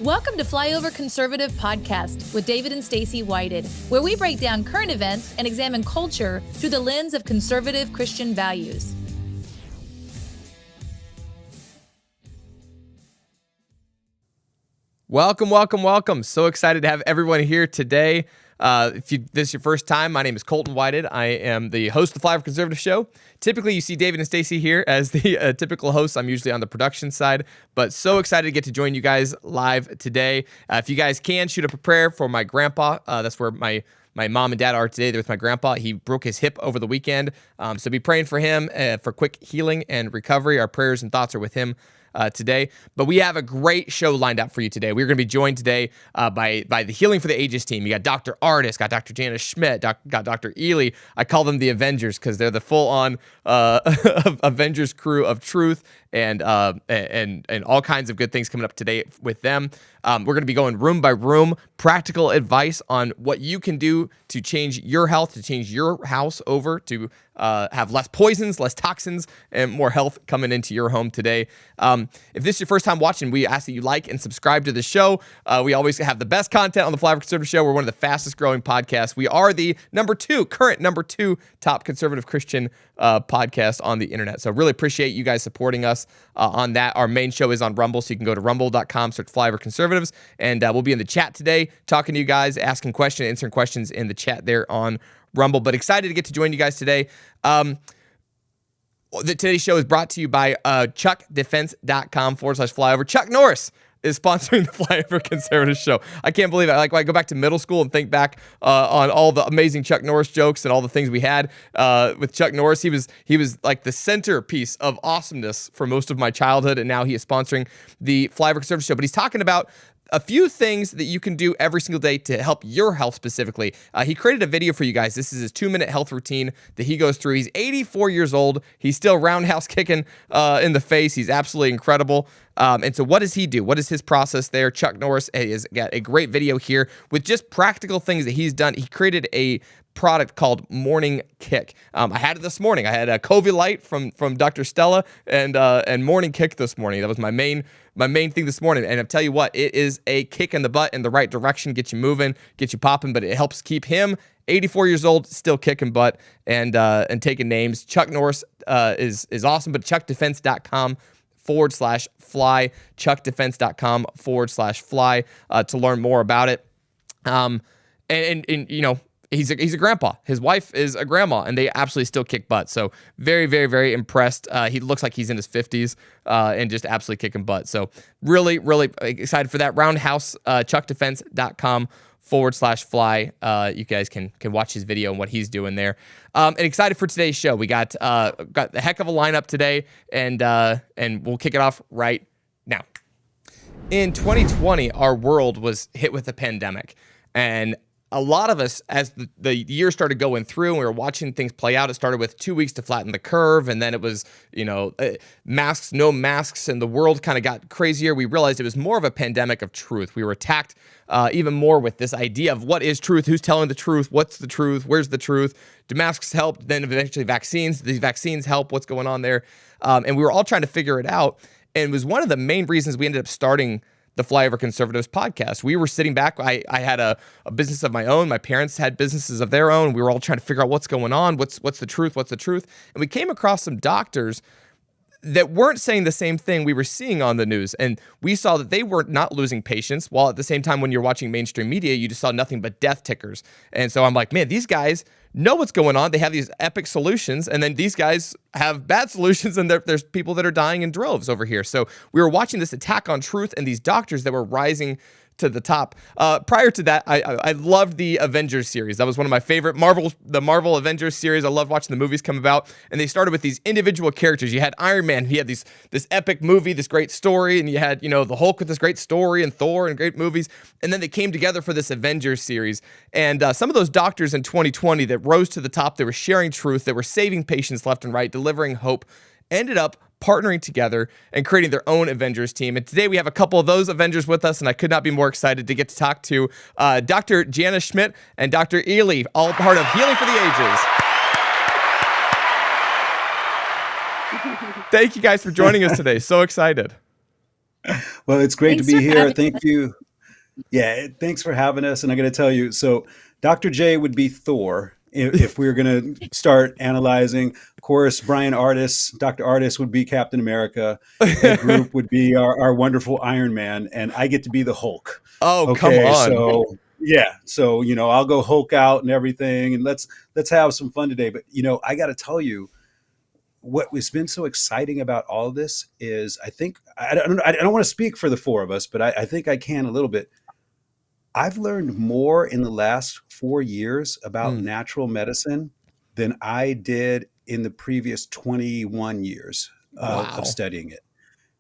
Welcome to Flyover Conservative Podcast with David and Stacey Whited, where we break down current events and examine culture through the lens of conservative Christian values. Welcome. So excited to have everyone here today. If this is your first time, my name is 𝗕𝗗𝗢𝗦𝗢𝗢. I am the host of the Flyover Conservative Show. Typically, you see David and Stacey here as the typical hosts. I'm usually on the production side, but so excited to get to join you guys live today. If you guys can, shoot up a prayer for my grandpa. That's where my mom and dad are today. They're with my grandpa. He broke his hip over the weekend, so be praying for him for quick healing and recovery. Our prayers and thoughts are with him today. But we have a great show lined up for you today. We're going to be joined today by the Healing for the Ages team. You got Dr. Ardis, got Dr. Jana Schmidt, got Dr. Ealy. I call them the Avengers because they're the full-on Avengers crew of truth and all kinds of good things coming up today with them. We're going to be going room by room, practical advice on what you can do to change your health, to change your house over, to have less poisons, less toxins, and more health coming into your home today. If this is your first time watching, we ask that you like and subscribe to the show. We always have the best content on the Flyover Conservative Show. We're one of the fastest growing podcasts. We are the current number two top conservative Christian podcast on the internet. So really appreciate you guys supporting us on that. Our main show is on Rumble, so you can go to rumble.com, search Flyover Conservatives, and we'll be in the chat today talking to you guys, asking questions, answering questions in the chat there on Rumble. But excited to get to join you guys today. Today's show is brought to you by 𝗕𝗘𝗦𝗢𝗔.com/flyover. Chuck Norris is sponsoring the Flyover Conservative Show. I can't believe it. Like, when I go back to middle school and think back on all the amazing Chuck Norris jokes and all the things we had with Chuck Norris. He was like the centerpiece of awesomeness for most of my childhood, and now he is sponsoring the Flyover Conservative Show. But he's talking about a few things that you can do every single day to help your health specifically. He created a video for you guys. This is his 2-minute health routine that he goes through. He's 84 years old. He's still roundhouse kicking in the face. He's absolutely incredible. And so what does he do? What is his process there? Chuck Norris has got a great video here with just practical things that he's done. He created a product called Morning Kick. I had it this morning. I had a COVID Light from Dr. Stella and Morning Kick this morning. That was my main thing this morning. And I'll tell you what, it is a kick in the butt in the right direction, get you moving, get you popping, but it helps keep him 84 years old, still kicking butt and taking names. Chuck Norris is awesome, but chuckdefense.com/fly, chuckdefense.com/fly to learn more about it. And you know, he's a grandpa. His wife is a grandma, and they absolutely still kick butt. So very, very, very impressed. He looks like he's in his 50s and just absolutely kicking butt. So really, really excited for that. Roundhouse, chuckdefense.com/fly. You guys can watch his video and what he's doing there. And excited for today's show. We got a heck of a lineup today, and we'll kick it off right now. In 2020, our world was hit with a pandemic, and a lot of us, as the year started going through and we were watching things play out, it started with 2 weeks to flatten the curve. And then it was, masks, no masks, and the world kind of got crazier. We realized it was more of a pandemic of truth. We were attacked even more with this idea of what is truth, who's telling the truth, what's the truth, where's the truth, do masks help, then eventually vaccines, do these vaccines help, what's going on there? And we were all trying to figure it out. And it was one of the main reasons we ended up starting the Flyover Conservatives podcast. We were sitting back. I had a business of my own. My parents had businesses of their own. We were all trying to figure out what's going on. What's the truth? What's the truth? And we came across some doctors that weren't saying the same thing we were seeing on the news. And we saw that they were not losing patients, while at the same time, when you're watching mainstream media, you just saw nothing but death tickers. And so I'm like, man, these guys know what's going on. They have these epic solutions, and then these guys have bad solutions, and there's people that are dying in droves over here. So we were watching this attack on truth and these doctors that were rising to the top. Prior to that, I loved the Avengers series. That was one of my favorite the Marvel Avengers series. I loved watching the movies come about, and they started with these individual characters. You had Iron Man. He had this epic movie, this great story, and you had, the Hulk with this great story, and Thor and great movies. And then they came together for this Avengers series. And some of those doctors in 2020 that rose to the top, they were sharing truth, they were saving patients left and right, delivering hope, ended up partnering together and creating their own Avengers team. And today we have a couple of those Avengers with us, and I could not be more excited to get to talk to Dr. Jana Schmidt and Dr. Ealy, all part of Healing for the Ages. Thank you guys for joining us today. So excited. Well, it's great to Thanks for be here. having Thank you. Yeah, thanks for having us. And I got to tell you, so Dr. J would be Thor if we were going to start analyzing. Of course, Bryan Ardis, Dr. Ardis would be Captain America. Ed Group would be our wonderful Iron Man, and I get to be the Hulk. Oh, come Okay, on. so yeah, so I'll go Hulk out and everything, and let's have some fun today. But I got to tell you, what has been so exciting about all of this is I don't want to speak for the four of us, but I think I can a little bit. I've learned more in the last 4 years about Mm, natural medicine than I did in the previous 21 years of wow. studying it.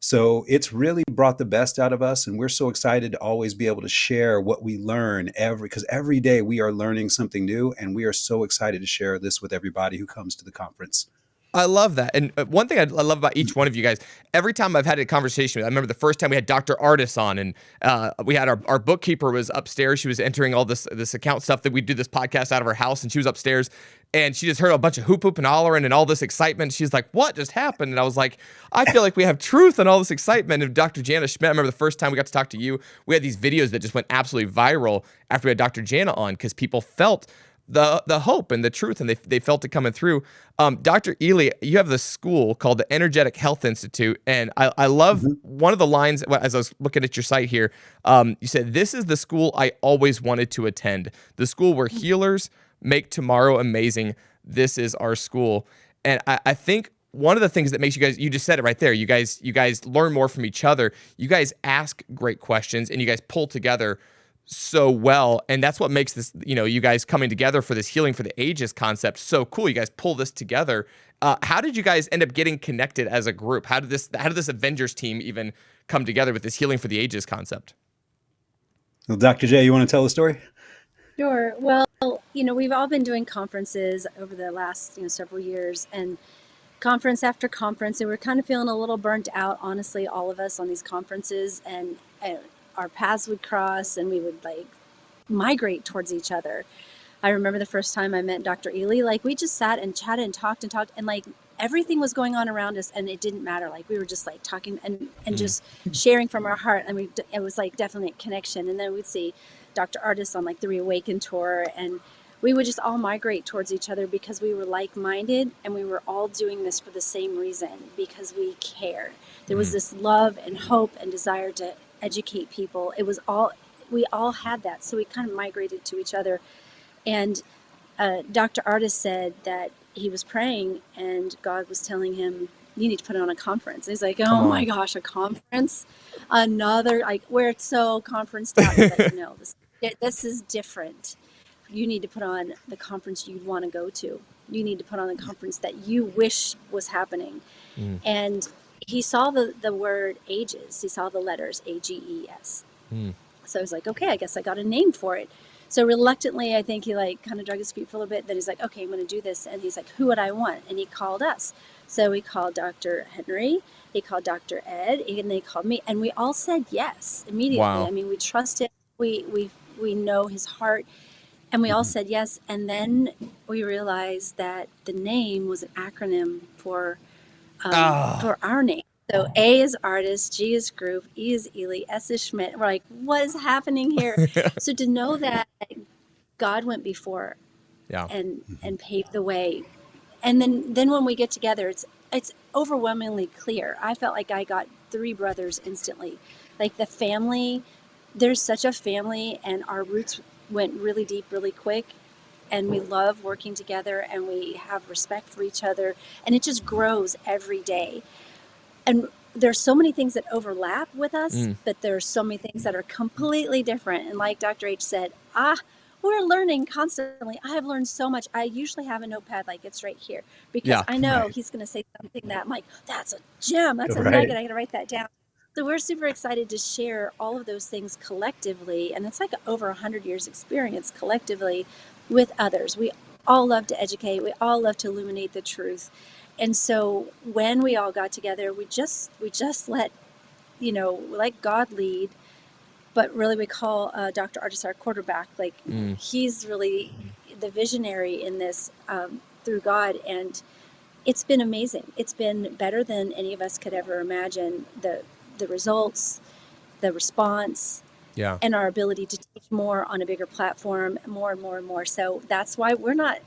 So it's really brought the best out of us, and we're so excited to always be able to share what we learn because every day we are learning something new, and we are so excited to share this with everybody who comes to the conference. I love that. And one thing I love about each one of you guys, every time I've had a conversation, I remember the first time we had Dr. Ardis on, and we had our bookkeeper was upstairs. She was entering all this account stuff that we do this podcast out of her house, and she was upstairs, and she just heard a bunch of hoop and hollering and all this excitement. She's like, "What just happened?" And I was like, "I feel like we have truth and all this excitement." And Dr. Jana Schmidt, I remember the first time we got to talk to you, we had these videos that just went absolutely viral after we had Dr. Jana on because people felt the hope and the truth, and they felt it coming through. Dr. Ealy, you have this school called the Energetic Health Institute, and I love one of the lines as I was looking at your site here. You said, "This is the school I always wanted to attend, the school where healers make tomorrow amazing. This is our school." And I think one of the things that makes you guys, you just said it right there, you guys learn more from each other. You guys ask great questions, and you guys pull together so well, and that's what makes this, you guys coming together for this healing for the ages concept so cool. You guys pull this together. How did you guys end up getting connected as a group? How did this Avengers team even come together with this healing for the ages concept? Well, Dr. J, you want to tell the story? Sure. Well, we've all been doing conferences over the last, several years, and conference after conference, and we're kind of feeling a little burnt out, honestly, all of us on these conferences, and our paths would cross, and we would migrate towards each other. I remember the first time I met Dr. Ealy, we just sat and chatted and talked, and everything was going on around us, and it didn't matter. We were just talking and just sharing from our heart, and it was definitely a connection. And then we'd see Dr. Ardis on the Reawaken tour, and we would just all migrate towards each other because we were like-minded, and we were all doing this for the same reason, because we cared. There was this love and hope and desire to educate people. We all had that, so we kind of migrated to each other. And Dr. Ardis said that he was praying, and God was telling him, "You need to put on a conference." And he's like, "Oh my gosh, a conference? Another, where it's so conferenced out." He's like, "No, this is different. You need to put on the conference you'd want to go to. You need to put on the conference that you wish was happening." And he saw the word ages. He saw the letters AGES. So I was like, okay, I guess I got a name for it. So reluctantly, I think he kind of drug his feet for a little bit. Then he's like, okay, I'm going to do this. And he's like, who would I want? And he called us. So he called Dr. Henry, he called Dr. Ed, and they called me. And we all said yes immediately. Wow. I mean, we trust him. We know his heart. And we all said yes. And then we realized that the name was an acronym for our name. So A is Ardis, G is Group, E is Ealy, S is Schmidt. We're like, what is happening here? So to know that God went before and paved the way. And then when we get together, it's overwhelmingly clear. I felt like I got 3 brothers instantly. The family, there's such a family, and our roots went really deep, really quick. And we love working together, and we have respect for each other, and it just grows every day. And there's so many things that overlap with us, but there's so many things that are completely different. And like Dr. H said, we're learning constantly. I have learned so much. I usually have a notepad it's right here, because I know he's going to say something that I'm like, that's a gem, that's a nugget, I got to write that down. So we're super excited to share all of those things collectively, and it's over 100 years experience collectively with others. We all love to educate. We all love to illuminate the truth. And so when we all got together, we just let, let God lead, but really we call Dr. Ardis our quarterback. He's really the visionary in this through God. And it's been amazing. It's been better than any of us could ever imagine. The the results, the response, Yeah. and our ability to teach more on a bigger platform, more and more and more. So that's why we're not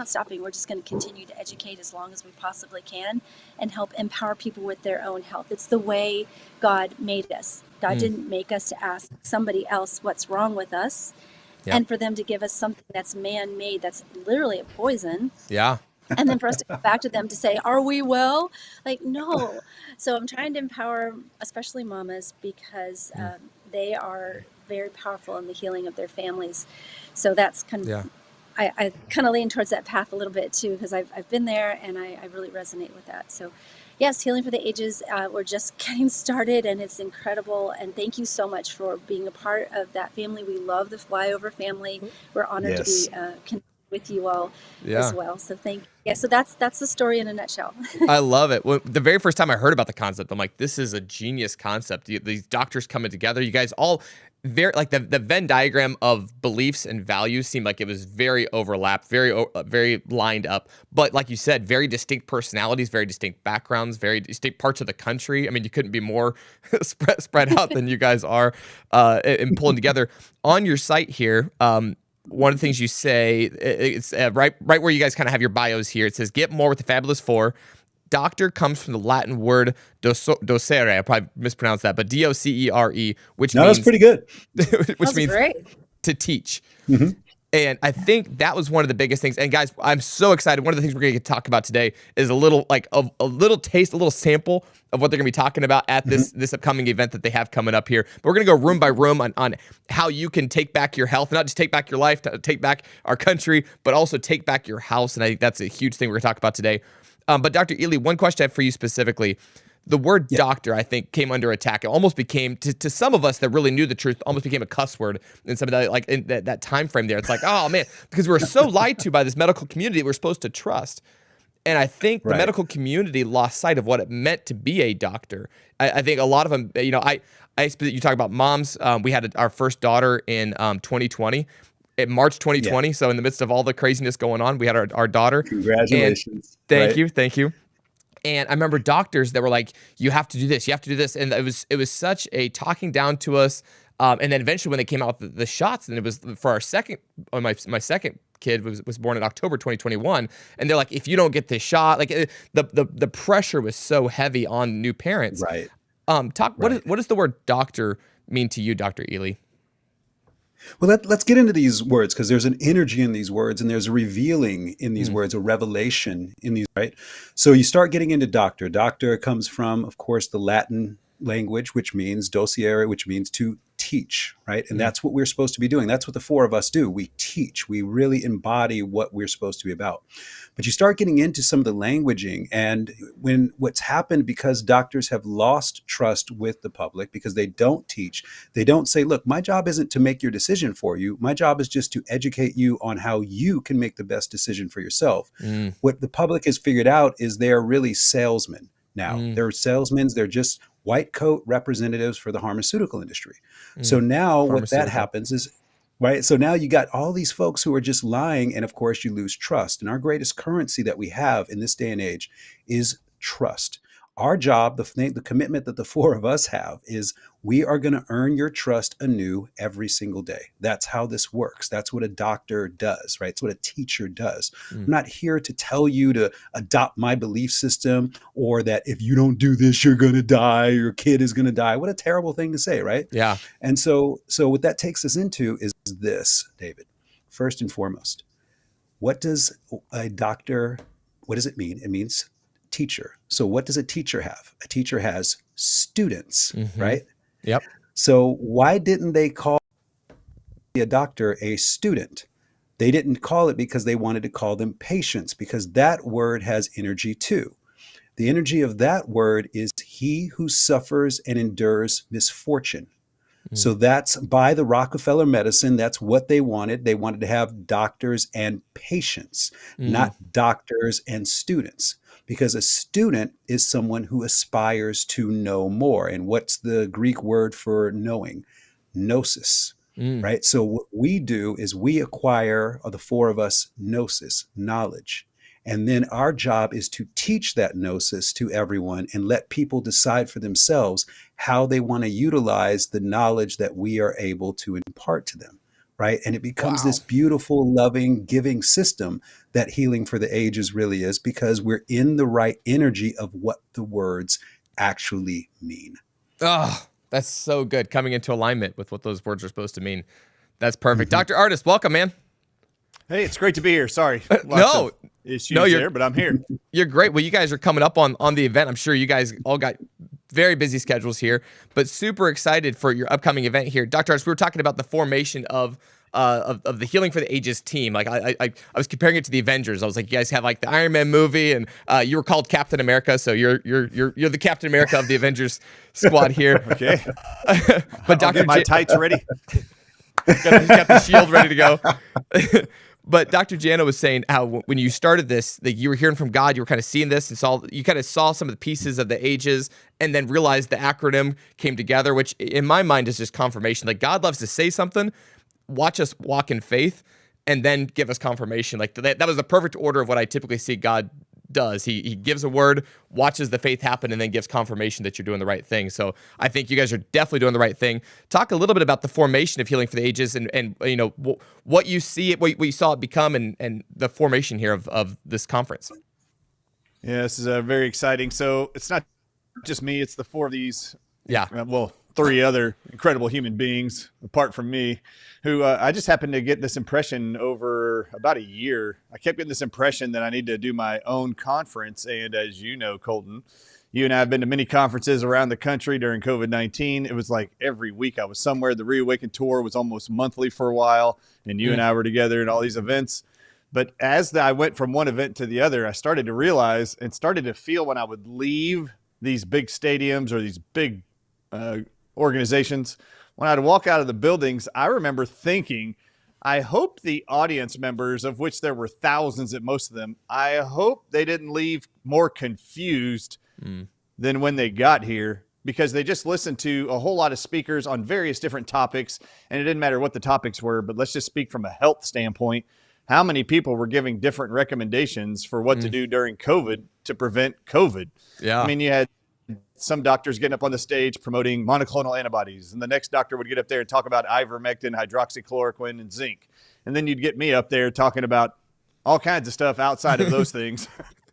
stopping. We're just going to continue to educate as long as we possibly can and help empower people with their own health. It's the way God made us. God didn't make us to ask somebody else what's wrong with us, and for them to give us something that's man-made, that's literally a poison. Yeah. And then for us to go back to them to say, are we well? Like, no. So I'm trying to empower, especially mamas, because they are very powerful in the healing of their families. So that's kind of, I kind of lean towards that path a little bit too, because I've been there and I really resonate with that. So yes, Healing for the Ages, we're just getting started and it's incredible. And thank you so much for being a part of that family. We love the Flyover family. We're honored to be connected with you all as well. So thank you. Yeah, so that's the story in a nutshell. I love it. Well, the very first time I heard about the concept, I'm like, this is a genius concept. These doctors coming together, you guys all very like the Venn diagram of beliefs and values seemed like it was very overlapped, very lined up. But like you said, very distinct personalities, very distinct backgrounds, very distinct parts of the country. I mean, you couldn't be more spread out than you guys are in pulling together. On your site here, one of the things you say, it's right where you guys kind of have your bios here. It says, get more with the Fabulous Four. Doctor comes from the Latin word docere. I probably mispronounced that, but D-O-C-E-R-E, which means... that's pretty good. which means great. To teach. Mm-hmm. And I think that was one of the biggest things. And guys, I'm so excited. One of the things we're going to talk about today is a little taste, a little sample of what they're going to be talking about at this upcoming event that they have coming up here. But we're going to go room by room on how you can take back your health, not just take back your life, take back our country, but also take back your house. And I think that's a huge thing we're going to talk about today. But Dr. Ealy, one question I have for you specifically. The word doctor, I think, came under attack. It almost became, to some of us that really knew the truth, almost became a cuss word in some of that, like in that time frame there. It's like, oh man, because we're so lied to by this medical community we're supposed to trust. And I think the medical community lost sight of what it meant to be a doctor. I think a lot of them, you talk about moms. We had our first daughter in 2020. In March 2020, so in the midst of all the craziness going on, we had our daughter. Congratulations. Thank you. And I remember doctors that were like, you have to do this, you have to do this. And it was such a talking down to us. And then eventually when they came out with the shots, and it was for our second, my second kid was born in October 2021. And they're like, if you don't get this shot, like the pressure was so heavy on new parents. Right. What does the word doctor mean to you, Dr. Ealy? Well, let's get into these words, because there's an energy in these words and there's a revealing in these words, a revelation in these, right? So you start getting into doctor. Doctor comes from, of course, the Latin language, which means docere, which means to teach, right? And that's what we're supposed to be doing. That's what the four of us do. We teach. We really embody what we're supposed to be about. But you start getting into some of the languaging, and what's happened, because doctors have lost trust with the public, because they don't teach, they don't say, look, my job isn't to make your decision for you. My job is just to educate you on how you can make the best decision for yourself. What the public has figured out is they're really salesmen now. They're salesmen. They're just white coat representatives for the pharmaceutical industry. So now what that happens is, right? So now you got all these folks who are just lying, and of course you lose trust. And our greatest currency that we have in this day and age is trust. Our job, the commitment that the four of us have, is we are going to earn your trust anew every single day. That's how this works. That's what a doctor does, right? It's what a teacher does. I'm not here to tell you to adopt my belief system, or that if you don't do this, you're going to die, your kid is going to die. What a terrible thing to say, right? Yeah. And so what that takes us into is this, David. First and foremost, what does it mean? It means teacher. So what does a teacher have? A teacher has students, right? Yep. So why didn't they call a doctor a student? They didn't call it because they wanted to call them patients, because that word has energy too. The energy of that word is he who suffers and endures misfortune. So that's by the Rockefeller medicine. That's what they wanted. They wanted to have doctors and patients, not doctors and students. Because a student is someone who aspires to know more. And what's the Greek word for knowing? Gnosis, right? So what we do is we acquire, the four of us, gnosis, knowledge. And then our job is to teach that gnosis to everyone and let people decide for themselves how they want to utilize the knowledge that we are able to impart to them, right? And it becomes this beautiful, loving, giving system that Healing for the Ages really is, because we're in the right energy of what the words actually mean. Oh, that's so good. Coming into alignment with what those words are supposed to mean. That's perfect. Dr. Ardis, welcome, man. Hey, it's great to be here. Sorry. No, issues there, but I'm here. You're great. Well, you guys are coming up on the event. I'm sure you guys all got very busy schedules here, but super excited for your upcoming event here. Dr. Ardis, we were talking about the formation of the Healing for the Ages team. Like I was comparing it to the Avengers. I was like, you guys have like the Iron Man movie, and you were called Captain America, so you're the Captain America of the Avengers squad here. Okay. But I'll get my tights ready. He's got the shield ready to go. But Dr. Jana was saying how when you started this, that you were hearing from God, you were kind of seeing this and you kind of saw some of the pieces of the ages and then realized the acronym came together, which in my mind is just confirmation. Like God loves to say something, watch us walk in faith, and then give us confirmation. Like that was the perfect order of what I typically see God does. He gives a word, watches the faith happen, and then gives confirmation that you're doing the right thing. So I think you guys are definitely doing the right thing. Talk a little bit about the formation of Healing for the Ages and you know what you see, what you saw it become, and the formation here of this conference. Yeah, this is very exciting. So it's not just me; it's the four of these. Yeah. Well, three other incredible human beings apart from me, who I just happened to get this impression over about a year. I kept getting this impression that I need to do my own conference. And as you know, Colton, you and I have been to many conferences around the country during COVID-19. It was like every week I was somewhere. The Reawaken Tour was almost monthly for a while, and you and I were together in all these events. But as I went from one event to the other, I started to realize and started to feel when I would leave these big stadiums or these big organizations, when I'd walk out of the buildings, I remember thinking, I hope the audience members, of which there were thousands at most of them, I hope they didn't leave more confused than when they got here, because they just listened to a whole lot of speakers on various different topics, and it didn't matter what the topics were, but let's just speak from a health standpoint. How many people were giving different recommendations for what to do during COVID to prevent COVID? Yeah. I mean, you had some doctors getting up on the stage promoting monoclonal antibodies, and the next doctor would get up there and talk about ivermectin, hydroxychloroquine, and zinc. And then you'd get me up there talking about all kinds of stuff outside of those things.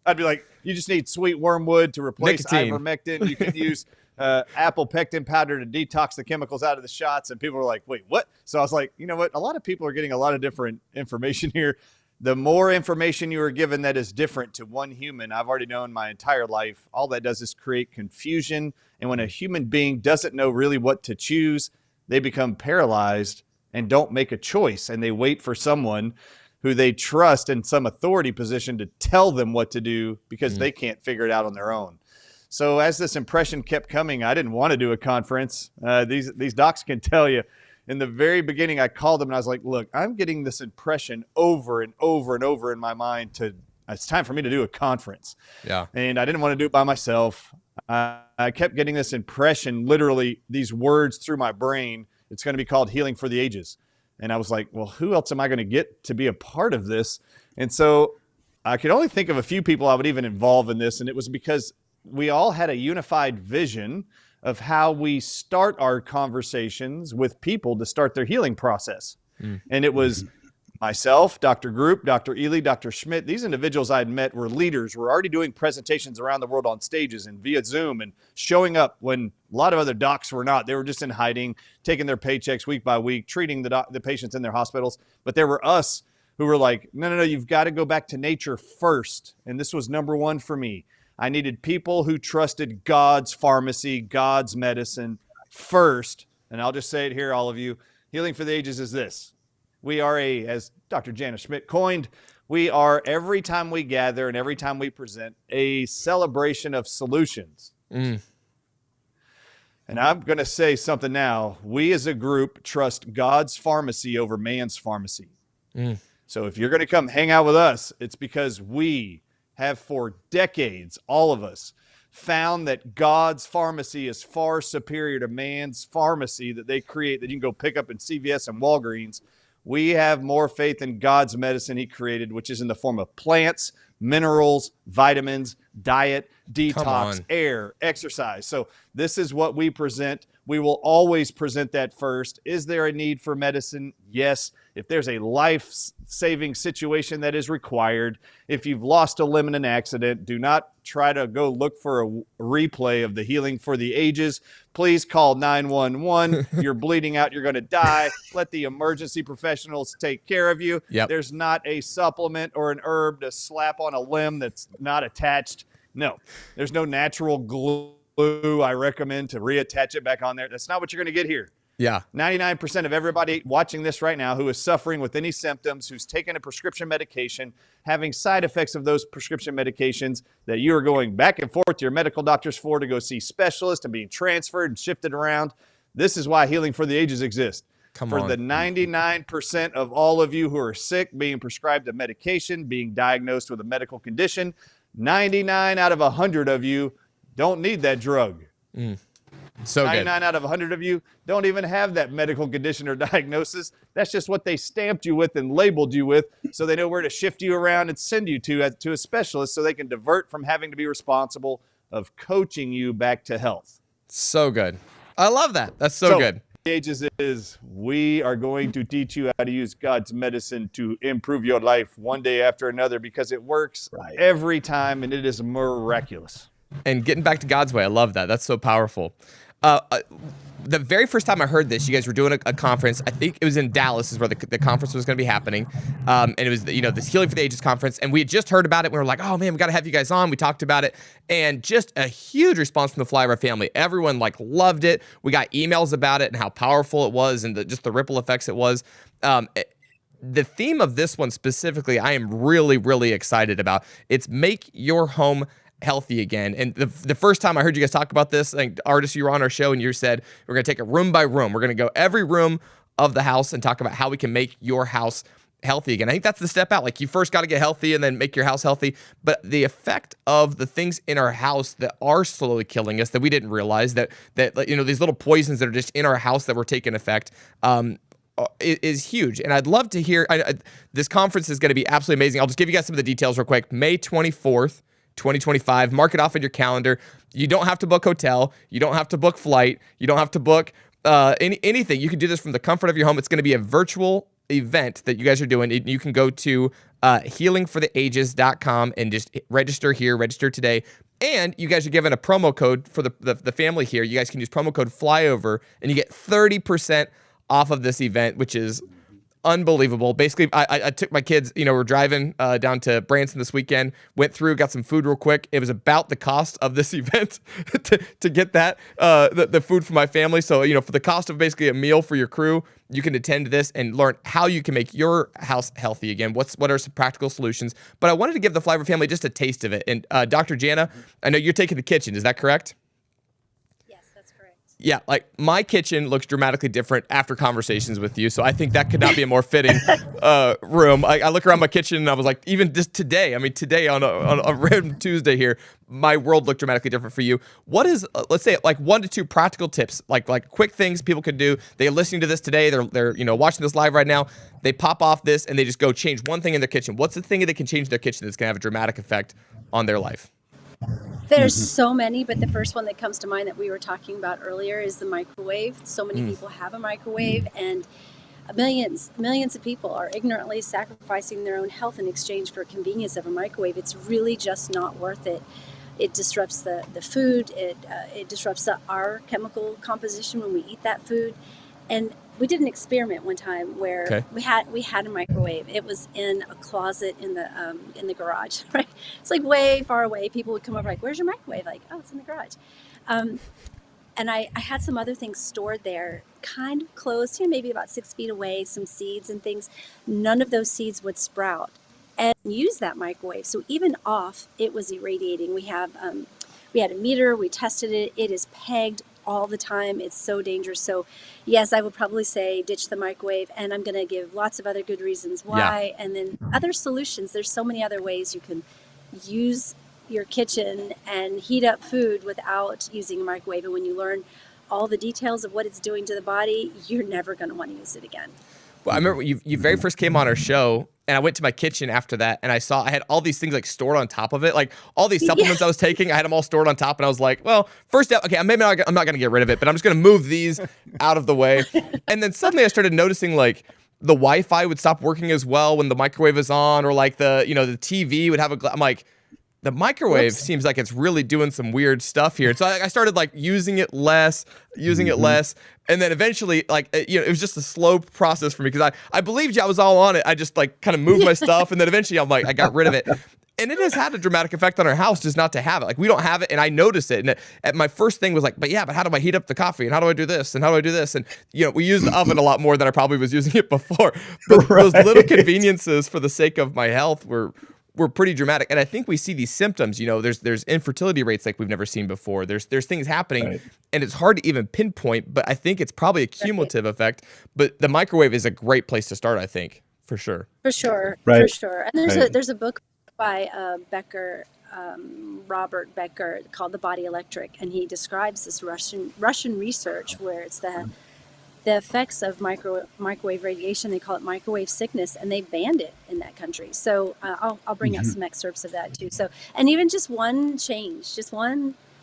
I'd be like, you just need sweet wormwood to replace nicotine. Ivermectin. You can use apple pectin powder to detox the chemicals out of the shots. And people were like, wait, what? So I was like, you know what? A lot of people are getting a lot of different information here. The more information you are given that is different to one human, I've already known my entire life, all that does is create confusion. And when a human being doesn't know really what to choose, they become paralyzed and don't make a choice. And they wait for someone who they trust in some authority position to tell them what to do because they can't figure it out on their own. So as this impression kept coming, I didn't want to do a conference. These docs can tell you. In the very beginning, I called them and I was like, look, I'm getting this impression over and over and over in my mind it's time for me to do a conference. Yeah. And I didn't want to do it by myself. I kept getting this impression, literally these words through my brain. It's going to be called Healing for the Ages. And I was like, well, who else am I going to get to be a part of this? And so I could only think of a few people I would even involve in this. And it was because we all had a unified vision of how we start our conversations with people to start their healing process. And it was myself, Dr. Group, Dr. Ealy, Dr. Schmidt. These individuals I had met were leaders, were already doing presentations around the world on stages and via Zoom and showing up when a lot of other docs were not. They were just in hiding, taking their paychecks week by week, treating the patients in their hospitals. But there were us who were like, no, you've got to go back to nature first. And this was number one for me. I needed people who trusted God's pharmacy, God's medicine first. And I'll just say it here, all of you. Healing for the Ages is this. We are as Dr. Jana Schmidt coined, we are, every time we gather and every time we present, a celebration of solutions. And I'm going to say something now. We as a group trust God's pharmacy over man's pharmacy. So if you're going to come hang out with us, it's because we have for decades, all of us, found that God's pharmacy is far superior to man's pharmacy that they create that you can go pick up in CVS and Walgreens. We have more faith in God's medicine he created, which is in the form of plants, minerals, vitamins, diet, Come on. detox, air, exercise. So this is what we present. We will always present that first. Is there a need for medicine? Yes. If there's a life-saving situation that is required, if you've lost a limb in an accident, do not try to go look for a replay of the Healing for the Ages. Please call 911. You're bleeding out. You're going to die. Let the emergency professionals take care of you. Yep. There's not a supplement or an herb to slap on a limb that's not attached. No, there's no natural glue I recommend to reattach it back on there. That's not what you're going to get here. Yeah. 99% of everybody watching this right now who is suffering with any symptoms, who's taking a prescription medication, having side effects of those prescription medications that you are going back and forth to your medical doctors for to go see specialists and being transferred and shifted around. This is why Healing for the Ages exists. For the 99% of all of you who are sick, being prescribed a medication, being diagnosed with a medical condition, 99 out of 100 of you don't need that drug. So 99 good. out of 100 of you don't even have that medical condition or diagnosis. That's just what they stamped you with and labeled you with, so they know where to shift you around and send you to a specialist so they can divert from having to be responsible of coaching you back to health. So good. I love that. That's so good. Ages is we are going to teach you how to use God's medicine to improve your life one day after another, because it works every time and it is miraculous. And getting back to God's way. I love that. That's so powerful. The very first time I heard this, you guys were doing a conference. I think it was in Dallas is where the conference was going to be happening. And it was, this Healing for the Ages conference. And we had just heard about it. We were like, oh man, we got to have you guys on. We talked about it, and just a huge response from the Flyover family. Everyone loved it. We got emails about it and how powerful it was, and just the ripple effects it was. The theme of this one specifically, I am really, really excited about. It's make your home healthy again. And the first time I heard you guys talk about this, like, Ardis, you were on our show and you said, we're going to take it room by room. We're going to go every room of the house and talk about how we can make your house healthy again. I think that's the step out. Like, you first got to get healthy and then make your house healthy. But the effect of the things in our house that are slowly killing us that we didn't realize, that these little poisons that are just in our house that were taking effect, is huge. And I'd love to hear, this conference is going to be absolutely amazing. I'll just give you guys some of the details real quick. May 24th, 2025. Mark it off in your calendar. You don't have to book hotel. You don't have to book flight. You don't have to book anything. You can do this from the comfort of your home. It's going to be a virtual event that you guys are doing. You can go to healingfortheages.com and just register here, register today. And you guys are given a promo code for the family here. You guys can use promo code Flyover and you get 30% off of this event, which is unbelievable. Basically, I took my kids, we're driving down to Branson this weekend, went through, got some food real quick. It was about the cost of this event to get that, the food for my family. So, for the cost of basically a meal for your crew, you can attend this and learn how you can make your house healthy again. What are some practical solutions? But I wanted to give the Flyover family just a taste of it. And Dr. Jana, I know you're taking the kitchen. Is that correct? Yeah, like my kitchen looks dramatically different after conversations with you. So I think that could not be a more fitting room. I look around my kitchen and I was like, even just today, today on a random Tuesday here, my world looked dramatically different for you. What is, let's say, like 1 to 2 practical tips, like quick things people can do. They're listening to this today. They're watching this live right now. They pop off this and they just go change one thing in their kitchen. What's the thing that can change their kitchen that's going to have a dramatic effect on their life? There's so many, but the first one that comes to mind that we were talking about earlier is the microwave. So many people have a microwave, and millions of people are ignorantly sacrificing their own health in exchange for convenience of a microwave. It's really just not worth it. It disrupts the food. It disrupts our chemical composition when we eat that food. And we did an experiment one time where we had a microwave. It was in a closet in the garage, right? It's like way far away. People would come over like, "Where's your microwave?" Like, "Oh, it's in the garage." And I had some other things stored there, kind of close, maybe about 6 feet away, some seeds and things. None of those seeds would sprout and use that microwave. So even off, it was irradiating. We had a meter. We tested it. It is pegged all the time. It's so dangerous. So yes, I would probably say ditch the microwave, and I'm going to give lots of other good reasons why. And then other solutions. There's so many other ways you can use your kitchen and heat up food without using a microwave. And when you learn all the details of what it's doing to the body, you're never going to want to use it again. Well, I remember you very first came on our show, and I went to my kitchen after that, and I had all these things like stored on top of it, like all these supplements I was taking. I had them all stored on top, and I was like, well, first step, okay, I'm not going to get rid of it, but I'm just going to move these out of the way. And then suddenly I started noticing like the Wi-Fi would stop working as well when the microwave is on, or like the TV would have I'm like, the microwave seems like it's really doing some weird stuff here. And so I started like using it less. And then eventually, like, it was just a slow process for me because I believed I was all on it. I just like kind of moved my stuff. And then eventually I'm like, I got rid of it. And it has had a dramatic effect on our house just not to have it. Like, we don't have it, and I notice it. And my first thing was like, but how do I heat up the coffee? And how do I do this? And how do I do this? And, we use the oven a lot more than I probably was using it before. But those little conveniences for the sake of my health were pretty dramatic. And I think we see these symptoms, there's infertility rates like we've never seen before. There's things happening, and it's hard to even pinpoint, but I think it's probably a cumulative effect. But the microwave is a great place to start, I think, for sure. For sure. And there's a book by Robert Becker called The Body Electric, and he describes this Russian research where it's the effects of microwave radiation. They call it microwave sickness, and they banned it in that country. So I'll bring out some excerpts of that too. So, and even just one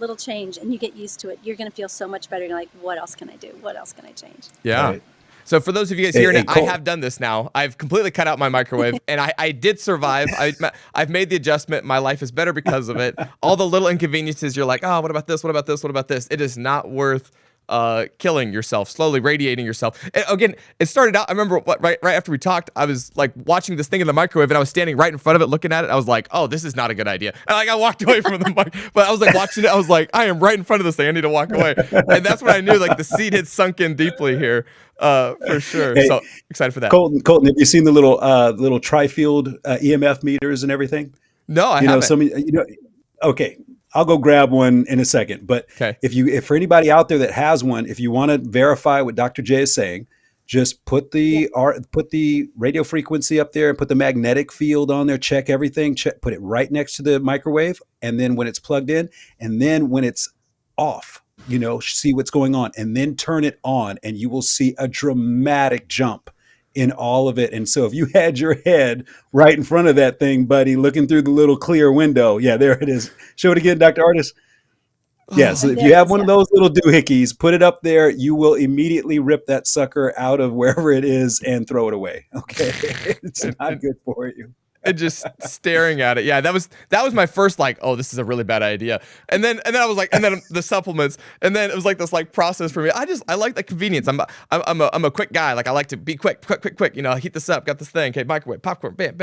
little change, and you get used to it, you're going to feel so much better. You're like, what else can I do? What else can I change? Yeah. Right. So for those of you guys here, I have done this now. I've completely cut out my microwave, and I did survive. I've made the adjustment. My life is better because of it. All the little inconveniences, you're like, oh, what about this? What about this? What about this? It is not worth killing yourself, slowly radiating yourself. And again, it started out, I remember right after we talked, I was like watching this thing in the microwave, and I was standing right in front of it looking at it. I was like, oh, this is not a good idea. And like I walked away from the mic, but I was like watching it. I was like, I am right in front of this thing. I need to walk away. And that's when I knew like the seed had sunk in deeply here, for sure. Hey, so excited for that. Colton, have you seen the little tri-field EMF meters and everything? No, I haven't. Okay. I'll go grab one in a second. But if for anybody out there that has one, if you want to verify what Dr. J is saying, just put the radio frequency up there and put the magnetic field on there, check everything, put it right next to the microwave. And then when it's plugged in, and then when it's off, see what's going on, and then turn it on, and you will see a dramatic jump in all of it. And so if you had your head right in front of that thing, buddy, looking through the little clear window, there it is. Show it again, Dr. Ardis. Yeah, so if you have one of those little doohickeys, put it up there, you will immediately rip that sucker out of wherever it is and throw it away. Okay. It's not good for you. And just staring at it. Yeah, that was my first like, oh, this is a really bad idea. And then I was like, and then the supplements, and then it was like this like process for me. I like the convenience. I'm a quick guy. Like I like to be quick. Heat this up, got this thing. Okay, microwave, popcorn, bam.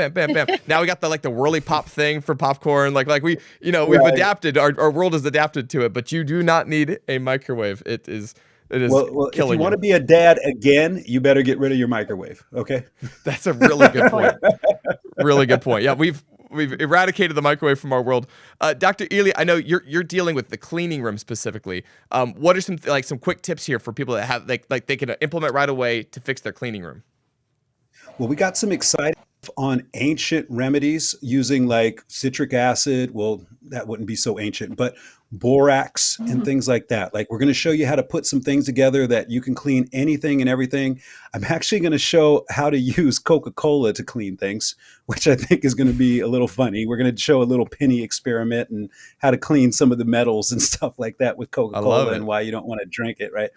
Now we got the whirly pop thing for popcorn. Like we, we've adapted. Our world has adapted to it. But you do not need a microwave. It is well, if you want to be a dad again, you better get rid of your microwave. Okay. That's a really good point. Really good point. Yeah, we've eradicated the microwave from our world. Dr. Ealy, I know you're dealing with the cleaning room specifically. What are some quick tips here for people that have like they can implement right away to fix their cleaning room? Well, we got some exciting on ancient remedies using like citric acid. Well, that wouldn't be so ancient, but borax and things like that. Like we're going to show you how to put some things together that you can clean anything and everything. I'm actually going to show how to use Coca-Cola to clean things, which I think is going to be a little funny. We're going to show a little penny experiment and how to clean some of the metals and stuff like that with Coca-Cola and why you don't want to drink it, right?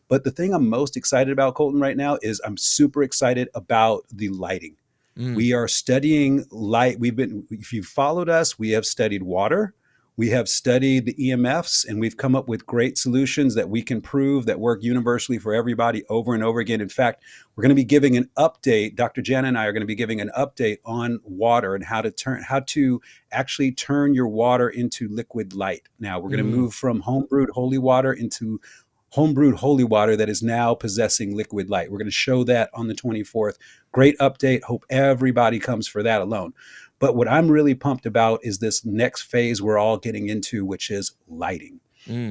But the thing I'm most excited about, Colton, right now is I'm super excited about the lighting. We are studying light. If you've followed us, we have studied water. We have studied the EMFs, and we've come up with great solutions that we can prove that work universally for everybody over and over again. In fact, we're going to be giving an update. Dr. Jana and I are going to be giving an update on water and how to actually turn your water into liquid light. Now, we're going to move from home-brewed holy water into home-brewed holy water that is now possessing liquid light. We're going to show that on the 24th. Great update. Hope everybody comes for that alone. But what I'm really pumped about is this next phase we're all getting into, which is lighting.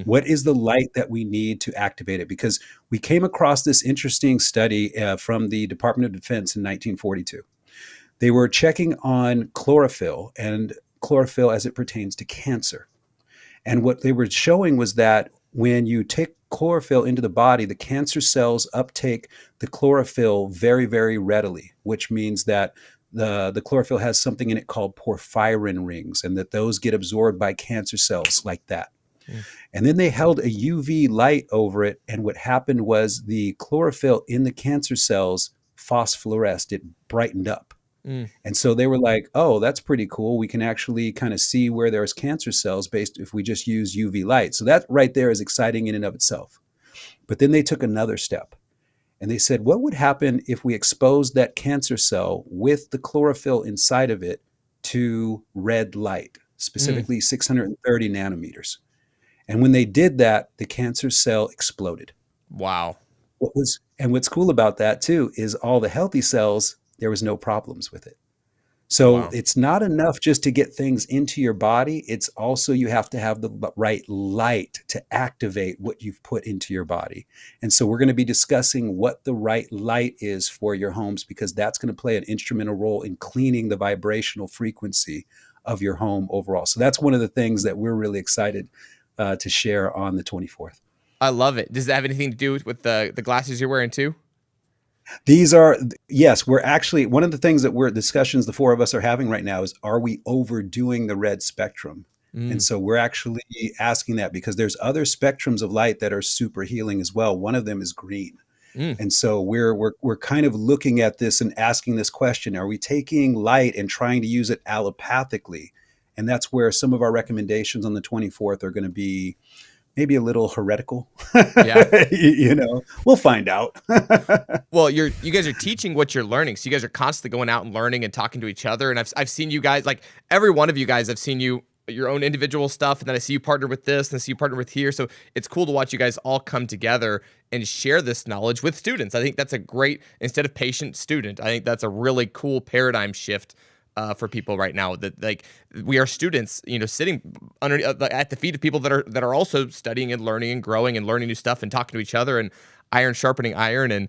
What is the light that we need to activate it? Because we came across this interesting study from the Department of Defense in 1942. They were checking on chlorophyll as it pertains to cancer. And what they were showing was that when you take chlorophyll into the body, the cancer cells uptake the chlorophyll very, very readily, which means that the chlorophyll has something in it called porphyrin rings, and that those get absorbed by cancer cells like that. And then they held a UV light over it, and what happened was the chlorophyll in the cancer cells phosphoresced. It brightened up. And so they were like, oh, that's pretty cool. We can actually kind of see where there's cancer cells based if we just use UV light. So that right there is exciting in and of itself. But then they took another step, and they said, what would happen if we exposed that cancer cell with the chlorophyll inside of it to red light, specifically 630 nanometers? And when they did that, the cancer cell exploded. Wow. What's cool about that too is all the healthy cells, there was no problems with it. So It's not enough just to get things into your body. It's also, you have to have the right light to activate what you've put into your body. And so we're going to be discussing what the right light is for your homes, because that's going to play an instrumental role in cleaning the vibrational frequency of your home overall. So that's one of the things that we're really excited to share on the 24th. I love it. Does that have anything to do with the glasses you're wearing too? These are, yes, we're actually, one of the things that discussions the four of us are having right now is, are we overdoing the red spectrum? And so we're actually asking that, because there's other spectrums of light that are super healing as well. One of them is green. And so we're kind of looking at this and asking this question: are we taking light and trying to use it allopathically? And that's where some of our recommendations on the 24th are going to be maybe a little heretical. Yeah. We'll find out. Well, you guys are teaching what you're learning. So you guys are constantly going out and learning and talking to each other. And I've seen you guys, like every one of you guys, I've seen your own individual stuff. And then I see you partner with this, and I see you partner with here. So it's cool to watch you guys all come together and share this knowledge with students. I think that's a great, instead of patient, student, I think that's a really cool paradigm shift for people right now, that like we are students, sitting under at the feet of people that are also studying and learning and growing and learning new stuff and talking to each other, and iron sharpening iron, and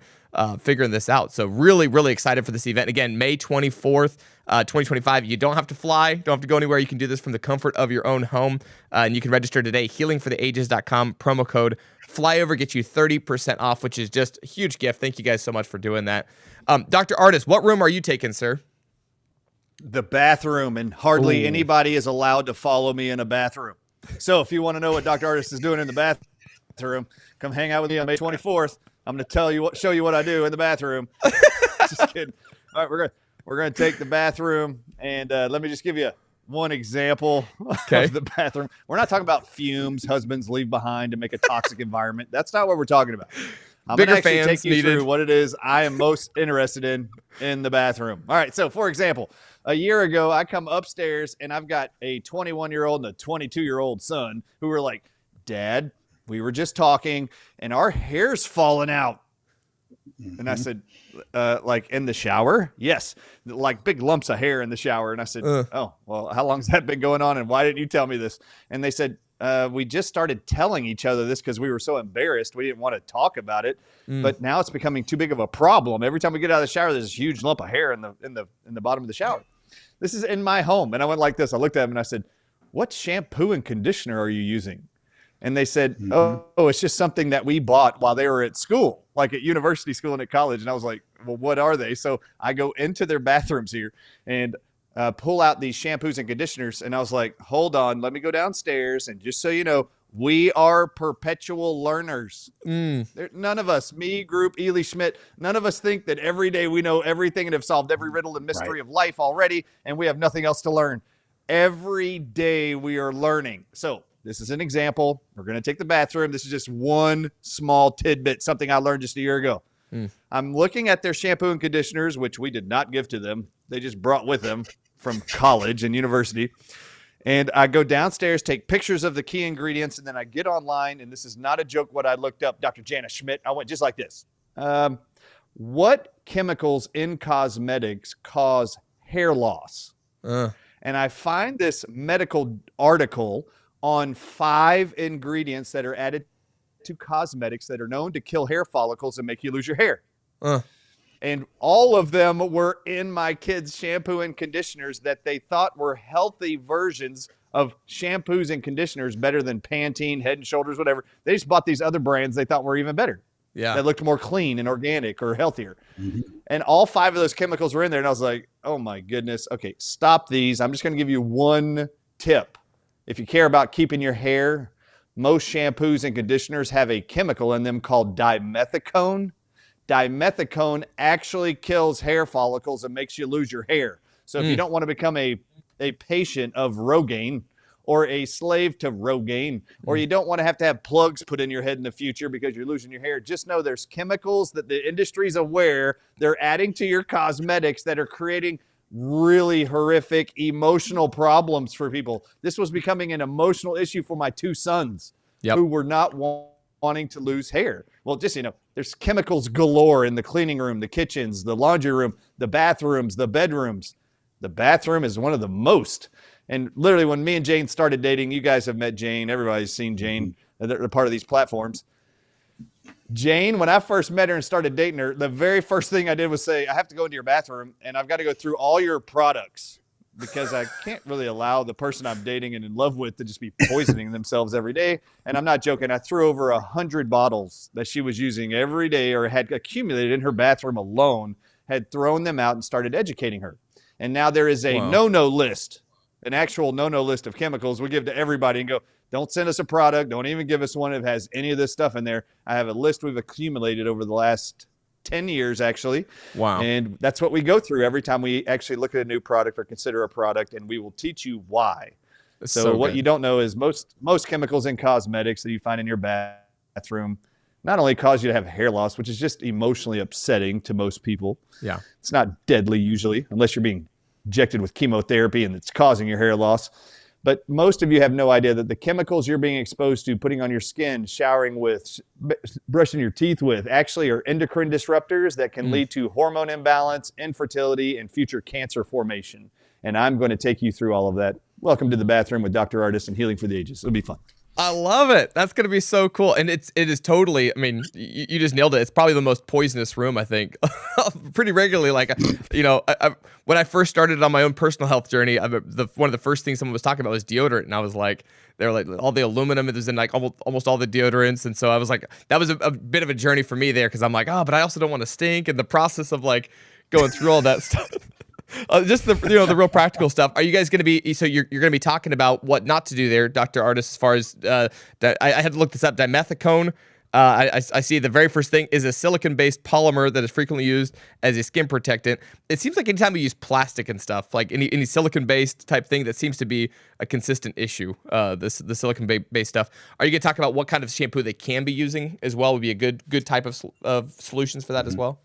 figuring this out. So really, really excited for this event. Again, May 24th, 2025. You don't have to fly, don't have to go anywhere. You can do this from the comfort of your own home. And you can register today, 𝗓𝗢𝗓𝗓𝗢𝗓𝗏𝗏𝐺, promo code Flyover gets you 30% off, which is just a huge gift. Thank you guys so much for doing that. Dr. Ardis, what room are you taking, sir? The bathroom, and hardly anybody is allowed to follow me in a bathroom. So if you want to know what Dr. Ardis is doing in the bathroom, come hang out with me on May 24th. I'm going to show you what I do in the bathroom. Just kidding. All right, we're going to take the bathroom, and let me just give you one example of the bathroom. We're not talking about fumes husbands leave behind to make a toxic environment. That's not what we're talking about. I'm going to actually take you through what it is I am most interested in the bathroom. All right, so for example, a year ago, I come upstairs, and I've got a 21-year-old and a 22-year-old son who were like, Dad, we were just talking, and our hair's falling out. And I said, like in the shower? Yes, like big lumps of hair in the shower. And I said, oh, well, how long's that been going on, and why didn't you tell me this? And they said, we just started telling each other this because we were so embarrassed. We didn't want to talk about it, but now it's becoming too big of a problem. Every time we get out of the shower, there's this huge lump of hair in the bottom of the shower. This is in my home. And I went like this. I looked at them and I said, what shampoo and conditioner are you using? And they said, oh, it's just something that we bought while they were at school, like at university school and at college. And I was like, well, what are they? So I go into their bathrooms here and pull out these shampoos and conditioners. And I was like, hold on, let me go downstairs. And just so you know, we are perpetual learners. None of us, me, group, Ealy, Schmidt, none of us think that every day we know everything and have solved every riddle and mystery of life already, and we have nothing else to learn. Every day we are learning. So this is an example. We're going to take the bathroom. This is just one small tidbit, something I learned just a year ago. I'm looking at their shampoo and conditioners, which we did not give to them. They just brought with them from college and university. And I go downstairs, take pictures of the key ingredients, and then I get online, and this is not a joke what I looked up, Dr. Jana Schmidt. I went just like this. What chemicals in cosmetics cause hair loss? And I find this medical article on 5 ingredients that are added to cosmetics that are known to kill hair follicles and make you lose your hair. And all of them were in my kids' shampoo and conditioners that they thought were healthy versions of shampoos and conditioners better than Pantene, Head and Shoulders, whatever. They just bought these other brands they thought were even better. Yeah. That looked more clean and organic or healthier. Mhm. And all 5 of those chemicals were in there. And I was like, oh my goodness. Okay, stop these. I'm just going to give you one tip. If you care about keeping your hair, most shampoos and conditioners have a chemical in them called dimethicone. Dimethicone actually kills hair follicles and makes you lose your hair. So if you don't want to become a patient of Rogaine or a slave to Rogaine, or you don't want to have plugs put in your head in the future because you're losing your hair, just know there's chemicals that the industry's aware they're adding to your cosmetics that are creating really horrific emotional problems for people. This was becoming an emotional issue for my 2 sons who were not wanting to lose hair. Well, just, there's chemicals galore in the cleaning room, the kitchens, the laundry room, the bathrooms, the bedrooms. The bathroom is one of the most. And literally when me and Jane started dating, you guys have met Jane. Everybody's seen Jane. They're part of these platforms. Jane, when I first met her and started dating her, the very first thing I did was say, I have to go into your bathroom and I've got to go through all your products because I can't really allow the person I'm dating and in love with to just be poisoning themselves every day. And I'm not joking. I threw over 100 bottles that she was using every day or had accumulated in her bathroom alone, had thrown them out and started educating her. And now there is a no-no list, an actual no-no list of chemicals we give to everybody and go, don't send us a product. Don't even give us one that has any of this stuff in there. I have a list we've accumulated over the last 10 years, actually. Wow. And that's what we go through every time we actually look at a new product or consider a product, and we will teach you why. So what you don't know is most chemicals in cosmetics that you find in your bathroom not only cause you to have hair loss, which is just emotionally upsetting to most people. Yeah. It's not deadly usually, unless you're being injected with chemotherapy and it's causing your hair loss. But most of you have no idea that the chemicals you're being exposed to, putting on your skin, showering with, brushing your teeth with, actually are endocrine disruptors that can lead to hormone imbalance, infertility, and future cancer formation. And I'm going to take you through all of that. Welcome to the bathroom with Dr. Ardis and Healing for the Ages. It'll be fun. I love it. That's going to be so cool. And it is totally, I mean, you just nailed it. It's probably the most poisonous room, I think, pretty regularly. Like, when I first started on my own personal health journey, one of the first things someone was talking about was deodorant. And I was like, they were like, all the aluminum, it was in like almost all the deodorants. And so I was like, that was a bit of a journey for me there. Cause I'm like, but I also don't want to stink. And the process of like going through all that stuff. Just the real practical stuff. Are you guys going to be? So you're going to be talking about what not to do there, Dr. Ardis. As far as I had to look this up. Dimethicone. I see the very first thing is a silicon-based polymer that is frequently used as a skin protectant. It seems like anytime we use plastic and stuff, like any silicon-based type thing, that seems to be a consistent issue. The silicon-based stuff. Are you going to talk about what kind of shampoo they can be using as well? Would be a good type of solutions for that as well.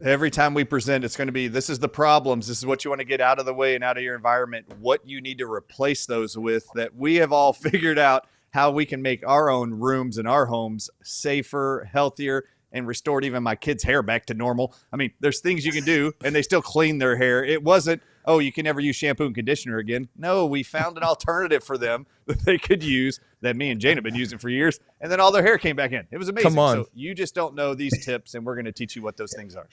Every time we present, it's going to be, this is the problems. This is what you want to get out of the way and out of your environment, what you need to replace those with, that we have all figured out how we can make our own rooms and our homes safer, healthier, and restored even my kids' hair back to normal. I mean, there's things you can do and they still clean their hair. It wasn't, you can never use shampoo and conditioner again. No, we found an alternative for them that they could use that me and Jane have been using for years. And then all their hair came back in. It was amazing. Come on. So you just don't know these tips, and we're going to teach you what those things are.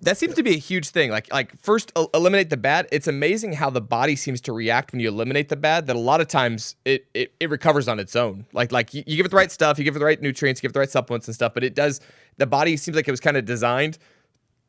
That seems to be a huge thing. Like first eliminate the bad. It's amazing how the body seems to react when you eliminate the bad, that a lot of times it recovers on its own. Like you give it the right stuff, you give it the right nutrients, you give it the right supplements and stuff, but the body seems like it was kind of designed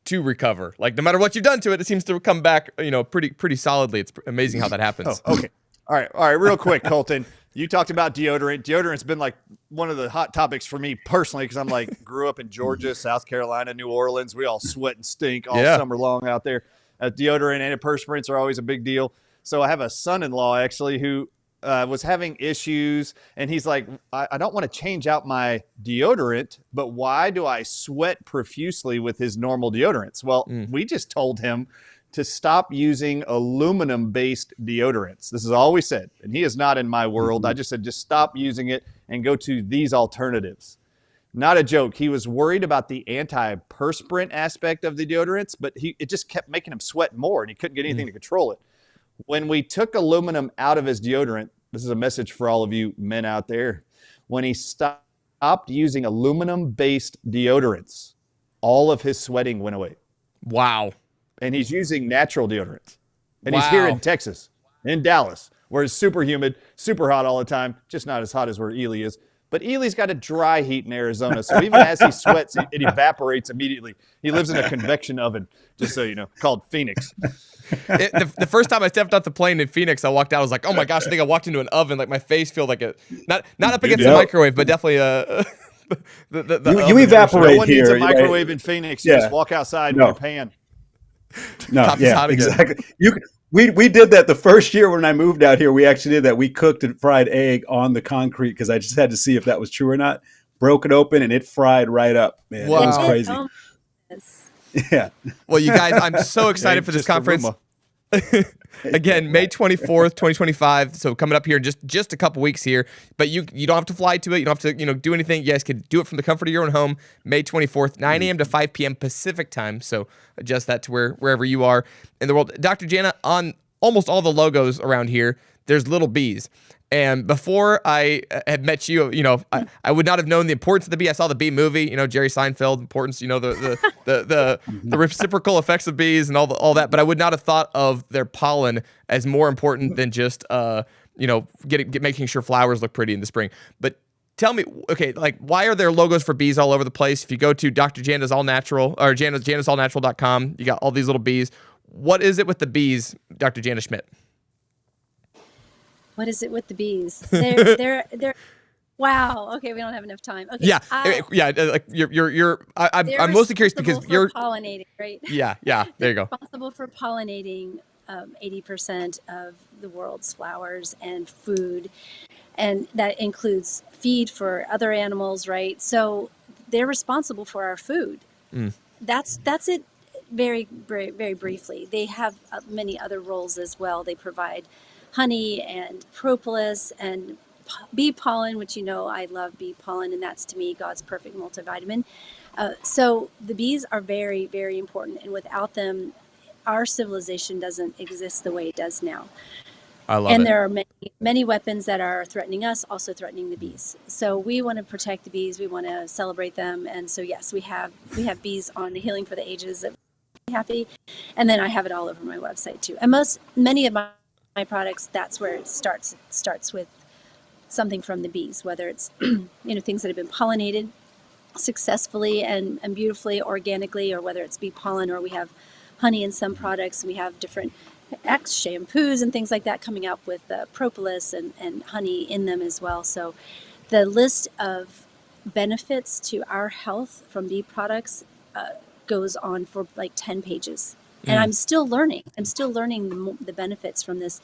to recover. Like no matter what you've done to it, it seems to come back, pretty solidly. It's amazing how that happens. Oh, okay. All right. Real quick, Colton, you talked about deodorant. Deodorant's been like one of the hot topics for me personally, because I'm like, grew up in Georgia, South Carolina, New Orleans. We all sweat and stink all summer long out there. Deodorant and antiperspirants are always a big deal. So I have a son-in-law actually who was having issues, and he's like, I don't want to change out my deodorant, but why do I sweat profusely with his normal deodorants? Well, we just told him to stop using aluminum-based deodorants. This is all we said, and he is not in my world. I just said, just stop using it and go to these alternatives. Not a joke. He was worried about the antiperspirant aspect of the deodorants, but it just kept making him sweat more, and he couldn't get anything to control it. When we took aluminum out of his deodorant, this is a message for all of you men out there. When he stopped using aluminum-based deodorants, all of his sweating went away. Wow. And he's using natural deodorant. And he's here in Texas, in Dallas, where it's super humid, super hot all the time, just not as hot as where Ealy is. But Ealy's got a dry heat in Arizona, so even as he sweats, it evaporates immediately. He lives in a convection oven, just so you know, called Phoenix. The first time I stepped off the plane in Phoenix, I walked out. I was like, "Oh my gosh!" I think I walked into an oven. Like my face felt like not up against the microwave, but definitely you evaporate no one here. needs a microwave right? in Phoenix. You just walk outside with your pan. No, Coffee's hot again. exactly. We did that the first year when I moved out here. We actually did that. We cooked a fried egg on the concrete because I just had to see if that was true or not. Broke it open and it fried right up. Man, wow. It was crazy. Yeah. Well, you guys, I'm so excited for this conference. Again, May 24th, 2025. So coming up here in just a couple weeks here. But you don't have to fly to it. You don't have to do anything. You guys can do it from the comfort of your own home. May 24th, 9 a.m. to 5 p.m. Pacific time. So adjust that to wherever you are in the world. Dr. Jana, on almost all the logos around here, there's little bees. And before I had met you, I would not have known the importance of the bee. I saw the bee movie, Jerry Seinfeld, importance, the reciprocal effects of bees and all that. But I would not have thought of their pollen as more important than just, making sure flowers look pretty in the spring. But tell me, okay, like why are there logos for bees all over the place? If you go to Dr. Jana's All Natural or janasallnatural.com, you got all these little bees. What is it with the bees, Dr. Jana Schmidt? What is it with the bees? They're wow. Okay, we don't have enough time. Okay. Yeah. Like I'm mostly curious because you're pollinating, right? Yeah. There you go. Responsible for pollinating 80% of the world's flowers and food, and that includes feed for other animals, right? So they're responsible for our food. That's it. Very, very, very briefly. They have many other roles as well. They provide honey and propolis and bee pollen, which I love bee pollen, and that's to me God's perfect multivitamin. So the bees are very, very important, and without them, our civilization doesn't exist the way it does now. I love and it. there are many weapons that are threatening us, also threatening the bees. So we want to protect the bees. We want to celebrate them, and so yes, we have bees on the Healing for the Ages. That we're happy, and then I have it all over my website too. And many of my products, that's where it starts with something from the bees, whether it's things that have been pollinated successfully and beautifully organically, or whether it's bee pollen, or we have honey in some products, and we have different shampoos and things like that coming up with propolis and honey in them as well. So the list of benefits to our health from bee products goes on for like 10 pages. And I'm still learning. The benefits from this.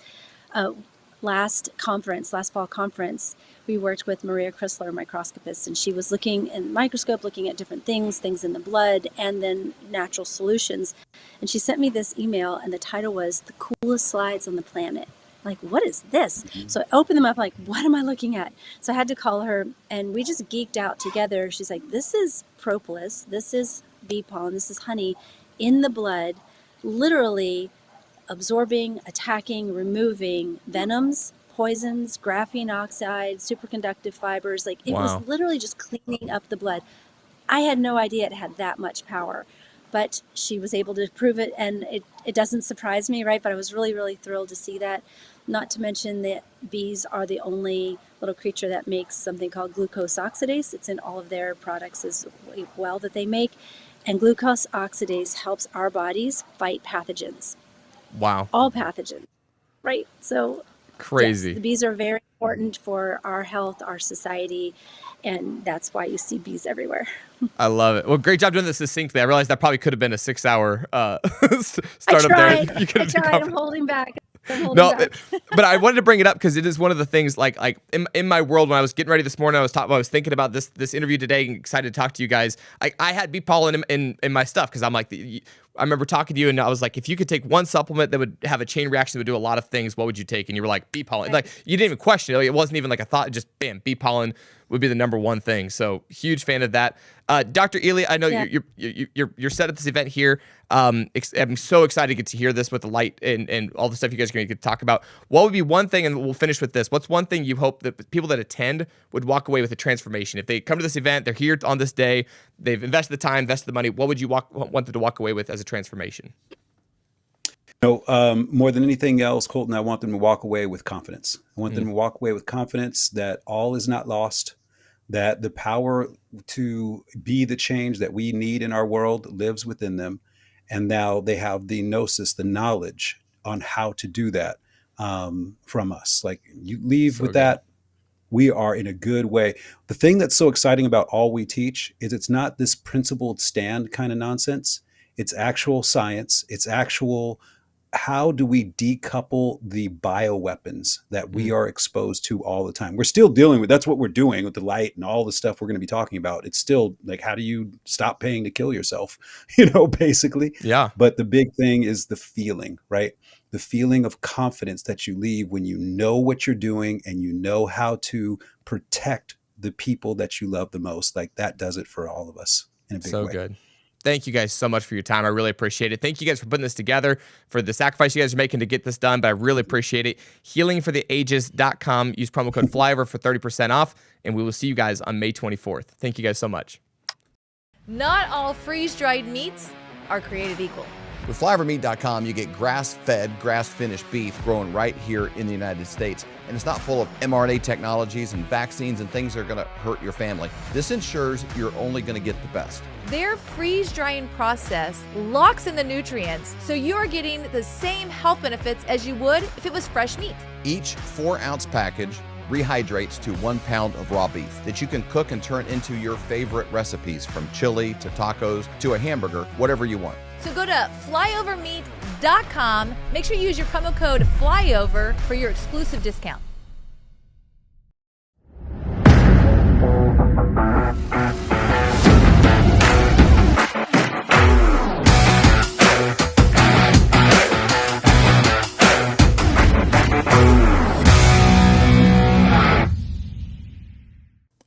Last fall conference, we worked with Maria Chrysler, a microscopist, and she was looking in the microscope, looking at different things in the blood, and then natural solutions. And she sent me this email, and the title was "The Coolest Slides on the Planet." Like, what is this? So I opened them up, like, what am I looking at? So I had to call her, and we just geeked out together. She's like, this is propolis, this is bee pollen, this is honey in the blood, literally absorbing, attacking, removing venoms, poisons, graphene oxide, superconductive fibers. Like, it was literally just cleaning up the blood. I had no idea it had that much power, but she was able to prove it, and it doesn't surprise me, right? But I was really, really thrilled to see that. Not to mention that bees are the only little creature that makes something called glucose oxidase. It's in all of their products as well that they make. And glucose oxidase helps our bodies fight pathogens. Wow. All pathogens, right? So crazy. Yes, the bees are very important for our health, our society, and that's why you see bees everywhere. I love it. Well, great job doing this succinctly. I realized that probably could have been a 6-hour startup there. You I tried. I'm holding back. But I wanted to bring it up because it is one of the things, like in my world, when I was getting ready this morning, I was thinking about this interview today and excited to talk to you guys. I had bee pollen in my stuff because I'm like, I remember talking to you and I was like, if you could take one supplement that would have a chain reaction that would do a lot of things, what would you take? And you were like, bee pollen. Like, you didn't even question it. Like, it wasn't even like a thought. Just bam, bee pollen would be the number one thing. So huge fan of that. Dr. Ealy, I know you're set at this event here. I'm so excited to get to hear this with the light and all the stuff you guys are going to talk about. What would be one thing, and we'll finish with this, what's one thing you hope that people that attend would walk away with a transformation? If they come to this event, they're here on this day, they've invested the time, invested the money, what would you want them to walk away with as a transformation? More than anything else, Colton, I want them to walk away with confidence. I want them to walk away with confidence that all is not lost, that the power to be the change that we need in our world lives within them. And now they have the gnosis, the knowledge on how to do that from us. Like, you leave with that, we are in a good way. The thing that's so exciting about all we teach is it's not this principled stand kind of nonsense. It's actual science. It's actual, how do we decouple the bioweapons that we are exposed to all the time? We're still dealing with, that's what we're doing with the light and all the stuff we're going to be talking about. It's still like, how do you stop paying to kill yourself, basically. Yeah. But the big thing is the feeling, right? The feeling of confidence that you leave when you know what you're doing and you know how to protect the people that you love the most. Like, that does it for all of us in a big way. So good. Thank you guys so much for your time. I really appreciate it. Thank you guys for putting this together, for the sacrifice you guys are making to get this done, but I really appreciate it. 𝗕𝗢𝗢𝗓𝗢𝗔𝗢.com. Use promo code Flyover for 30% off, and we will see you guys on May 24th. Thank you guys so much. Not all freeze-dried meats are created equal. With FlyoverMeat.com, you get grass-fed, grass-finished beef grown right here in the United States. And it's not full of mRNA technologies and vaccines and things that are going to hurt your family. This ensures you're only going to get the best. Their freeze-drying process locks in the nutrients, so you're getting the same health benefits as you would if it was fresh meat. Each 4-ounce package rehydrates to 1 pound of raw beef that you can cook and turn into your favorite recipes, from chili to tacos to a hamburger, whatever you want. So go to flyovermeat.com. Make sure you use your promo code FLYOVER for your exclusive discount.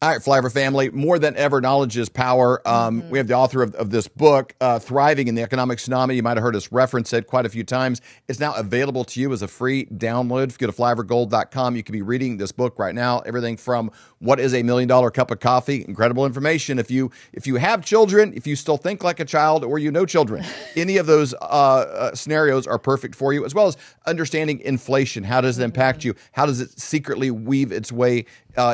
All right, Flyover family, more than ever, knowledge is power. We have the author of this book, Thriving in the Economic Tsunami. You might have heard us reference it quite a few times. It's now available to you as a free download. If you go to flyovergold.com, you can be reading this book right now. Everything from what is a $1 million cup of coffee, incredible information. If you have children, if you still think like a child, or you know children, any of those scenarios are perfect for you, as well as understanding inflation. How does it impact you? How does it secretly weave its way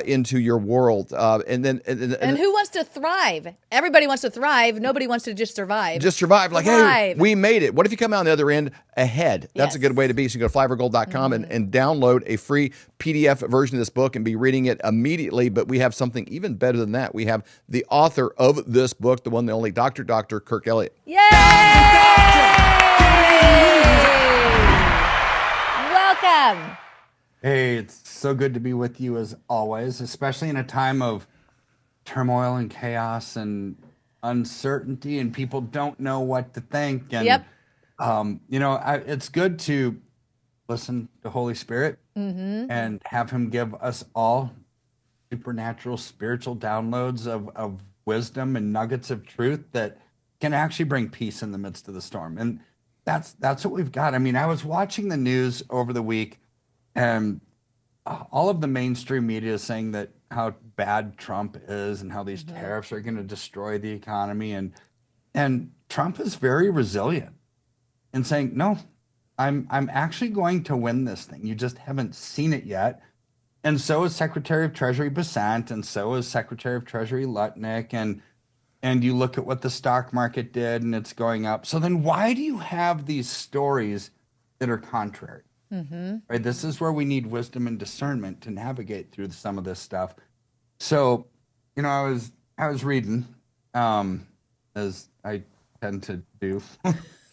into your world? And who wants to thrive? Everybody wants to thrive. Nobody wants to just survive. Just survive. Like, hey, we made it. What if you come out on the other end ahead? That's a good way to be. So you go to flyovergold.com and download a free PDF version of this book and be reading it immediately. But we have something even better than that. We have the author of this book, the one, the only Dr. Kirk Elliott. Yay! Welcome. Hey, it's so good to be with you as always, especially in a time of turmoil and chaos and uncertainty, and people don't know what to think. And, it's good to listen to Holy Spirit and have him give us all supernatural, spiritual downloads of wisdom and nuggets of truth that can actually bring peace in the midst of the storm. And that's what we've got. I mean, I was watching the news over the week, and all of the mainstream media is saying that how bad Trump is and how these tariffs are going to destroy the economy. And Trump is very resilient in saying, no, I'm actually going to win this thing. You just haven't seen it yet. And so is Secretary of Treasury 𝗢𝗡, and so is Secretary of Treasury 𝗦𝗡. And you look at what the stock market did, and it's going up. So then why do you have these stories that are contrary? Right? This is where we need wisdom and discernment to navigate through some of this stuff. So, I was reading, as I tend to do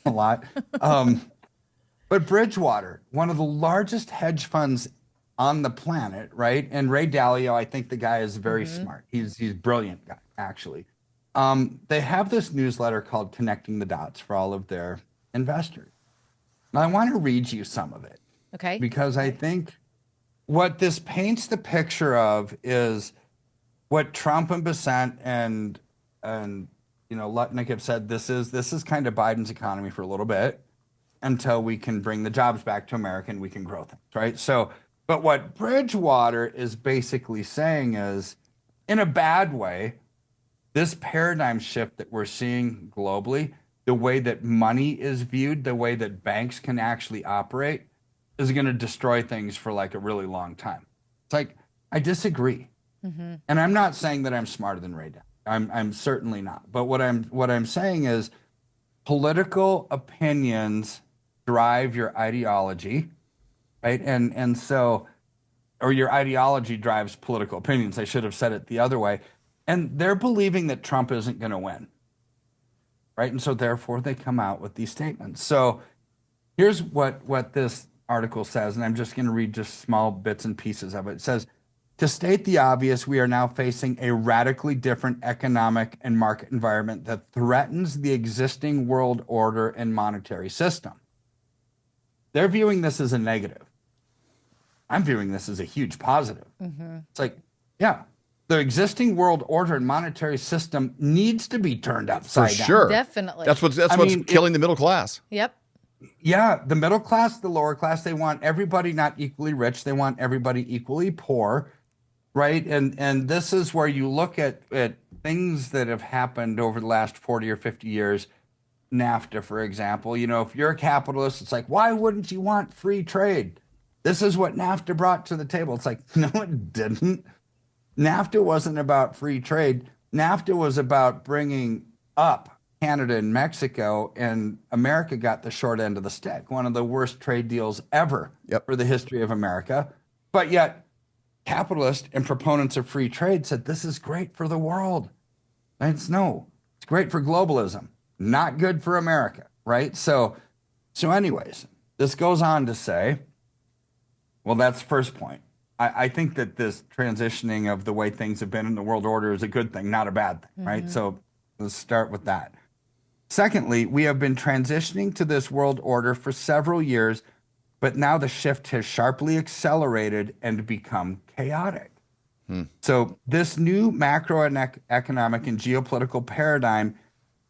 a lot. But Bridgewater, one of the largest hedge funds on the planet, right? And Ray Dalio, I think the guy is very smart. He's a brilliant guy, actually. They have this newsletter called Connecting the Dots for all of their investors. Now, I want to read you some of it. Okay. Because I think what this paints the picture of is what Trump and 𝗢𝗡 and 𝗦𝗡𝗢𝗢 have said. This is kind of Biden's economy for a little bit until we can bring the jobs back to America and we can grow things, right? So, but what Bridgewater is basically saying is, in a bad way, this paradigm shift that we're seeing globally the way that money is viewed, the way that banks can actually operate, is going to destroy things for like a really long time. It's like, I disagree. And I'm not saying that I'm smarter than Ray Dalio. I'm certainly not. But what I'm saying is political opinions drive your ideology, right? And so, or your ideology drives political opinions. I should have said it the other way. And they're believing that Trump isn't going to win, right? And so therefore they come out with these statements. So here's what this article says, and I'm just going to read just small bits and pieces of it. It says, to state the obvious, we are now facing a radically different economic and market environment that threatens the existing world order and monetary system. They're viewing this as a negative. I'm viewing this as a huge positive. It's like, yeah, the existing world order and monetary system needs to be turned upside down. Sure. Definitely. That's what's killing the middle class. Yep. Yeah, the middle class, the lower class, they want everybody not equally rich. They want everybody equally poor, right? And this is where you look at things that have happened over the last 40 or 50 years. NAFTA, for example. You know, if you're a capitalist, it's like, why wouldn't you want free trade? This is what NAFTA brought to the table. It's like, no, it didn't. NAFTA wasn't about free trade. NAFTA was about bringing up Canada and Mexico, and America got the short end of the stick. One of the worst trade deals ever for the history of America. But yet, capitalists and proponents of free trade said, this is great for the world. And it's great for globalism, not good for America, right? So anyways, this goes on to say, well, that's the first point. I think that this transitioning of the way things have been in the world order is a good thing, not a bad thing, right? So let's start with that. Secondly, we have been transitioning to this world order for several years, but now the shift has sharply accelerated and become chaotic. So this new macroeconomic and geopolitical paradigm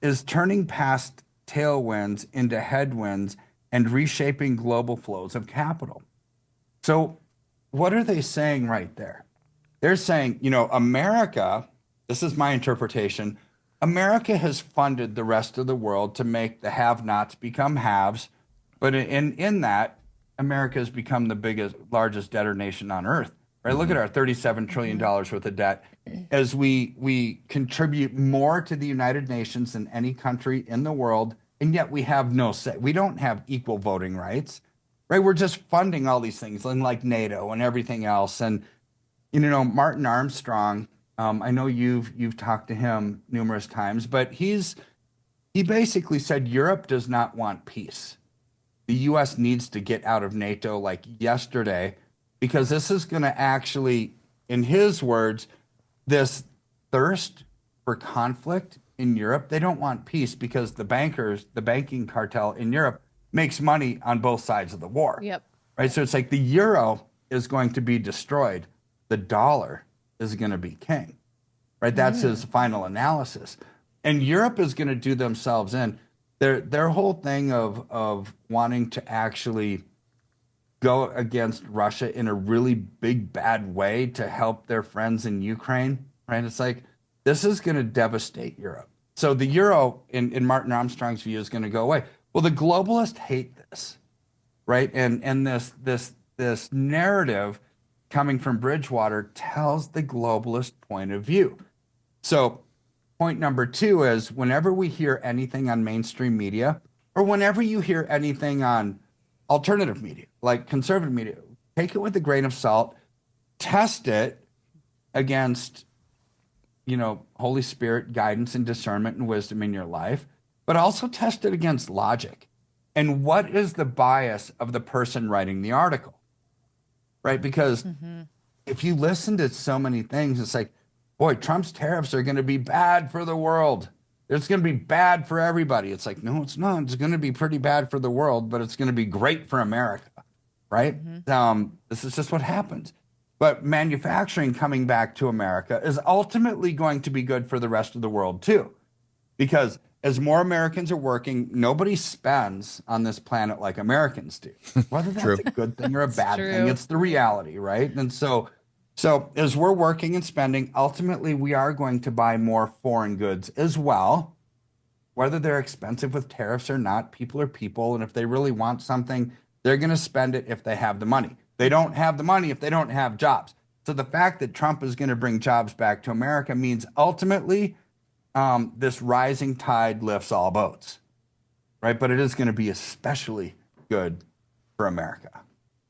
is turning past tailwinds into headwinds and reshaping global flows of capital. So what are they saying right there? They're saying, you know, America, this is my interpretation, America has funded the rest of the world to make the have-nots become haves, but in that, America has become the largest debtor nation on earth. Right? Look at our $37 trillion worth of debt. As we contribute more to the United Nations than any country in the world, and yet we have no say. We don't have equal voting rights. Right? We're just funding all these things, like NATO and everything else. And you know, Martin Armstrong, I know you've talked to him numerous times, but he basically said Europe does not want peace. The U.S. needs to get out of NATO like yesterday, because this is going to actually, in his words, this thirst for conflict in Europe. They don't want peace because the banking cartel in Europe makes money on both sides of the war. Yep. Right. So it's like the euro is going to be destroyed. The dollar is going to be king. Right. That's his final analysis. And Europe is going to do themselves in. Their whole thing of wanting to actually go against Russia in a really big, bad way to help their friends in Ukraine. Right. It's like, this is going to devastate Europe. So the euro, in Martin Armstrong's view, is going to go away. Well, the globalists hate this, right? And this narrative coming from Bridgewater tells the globalist point of view. So point number 2 is, whenever we hear anything on mainstream media, or whenever you hear anything on alternative media, like conservative media, take it with a grain of salt, test it against, you know, Holy Spirit guidance and discernment and wisdom in your life, but also test it against logic. And what is the bias of the person writing the article, right? Because if you listen to so many things, it's like, boy, Trump's tariffs are going to be bad for the world. It's going to be bad for everybody. It's like, no, it's not. It's going to be pretty bad for the world, but it's going to be great for America, right? This is just what happens. But manufacturing coming back to America is ultimately going to be good for the rest of the world too, because as more Americans are working, nobody spends on this planet like Americans do. Whether that's a good thing or a bad thing, it's the reality, right? And so as we're working and spending, ultimately we are going to buy more foreign goods as well, whether they're expensive with tariffs or not. People are people, and if they really want something, they're going to spend it if they have the money. They don't have the money if they don't have jobs. So the fact that Trump is going to bring jobs back to America means ultimately this rising tide lifts all boats, right? But it is going to be especially good for America,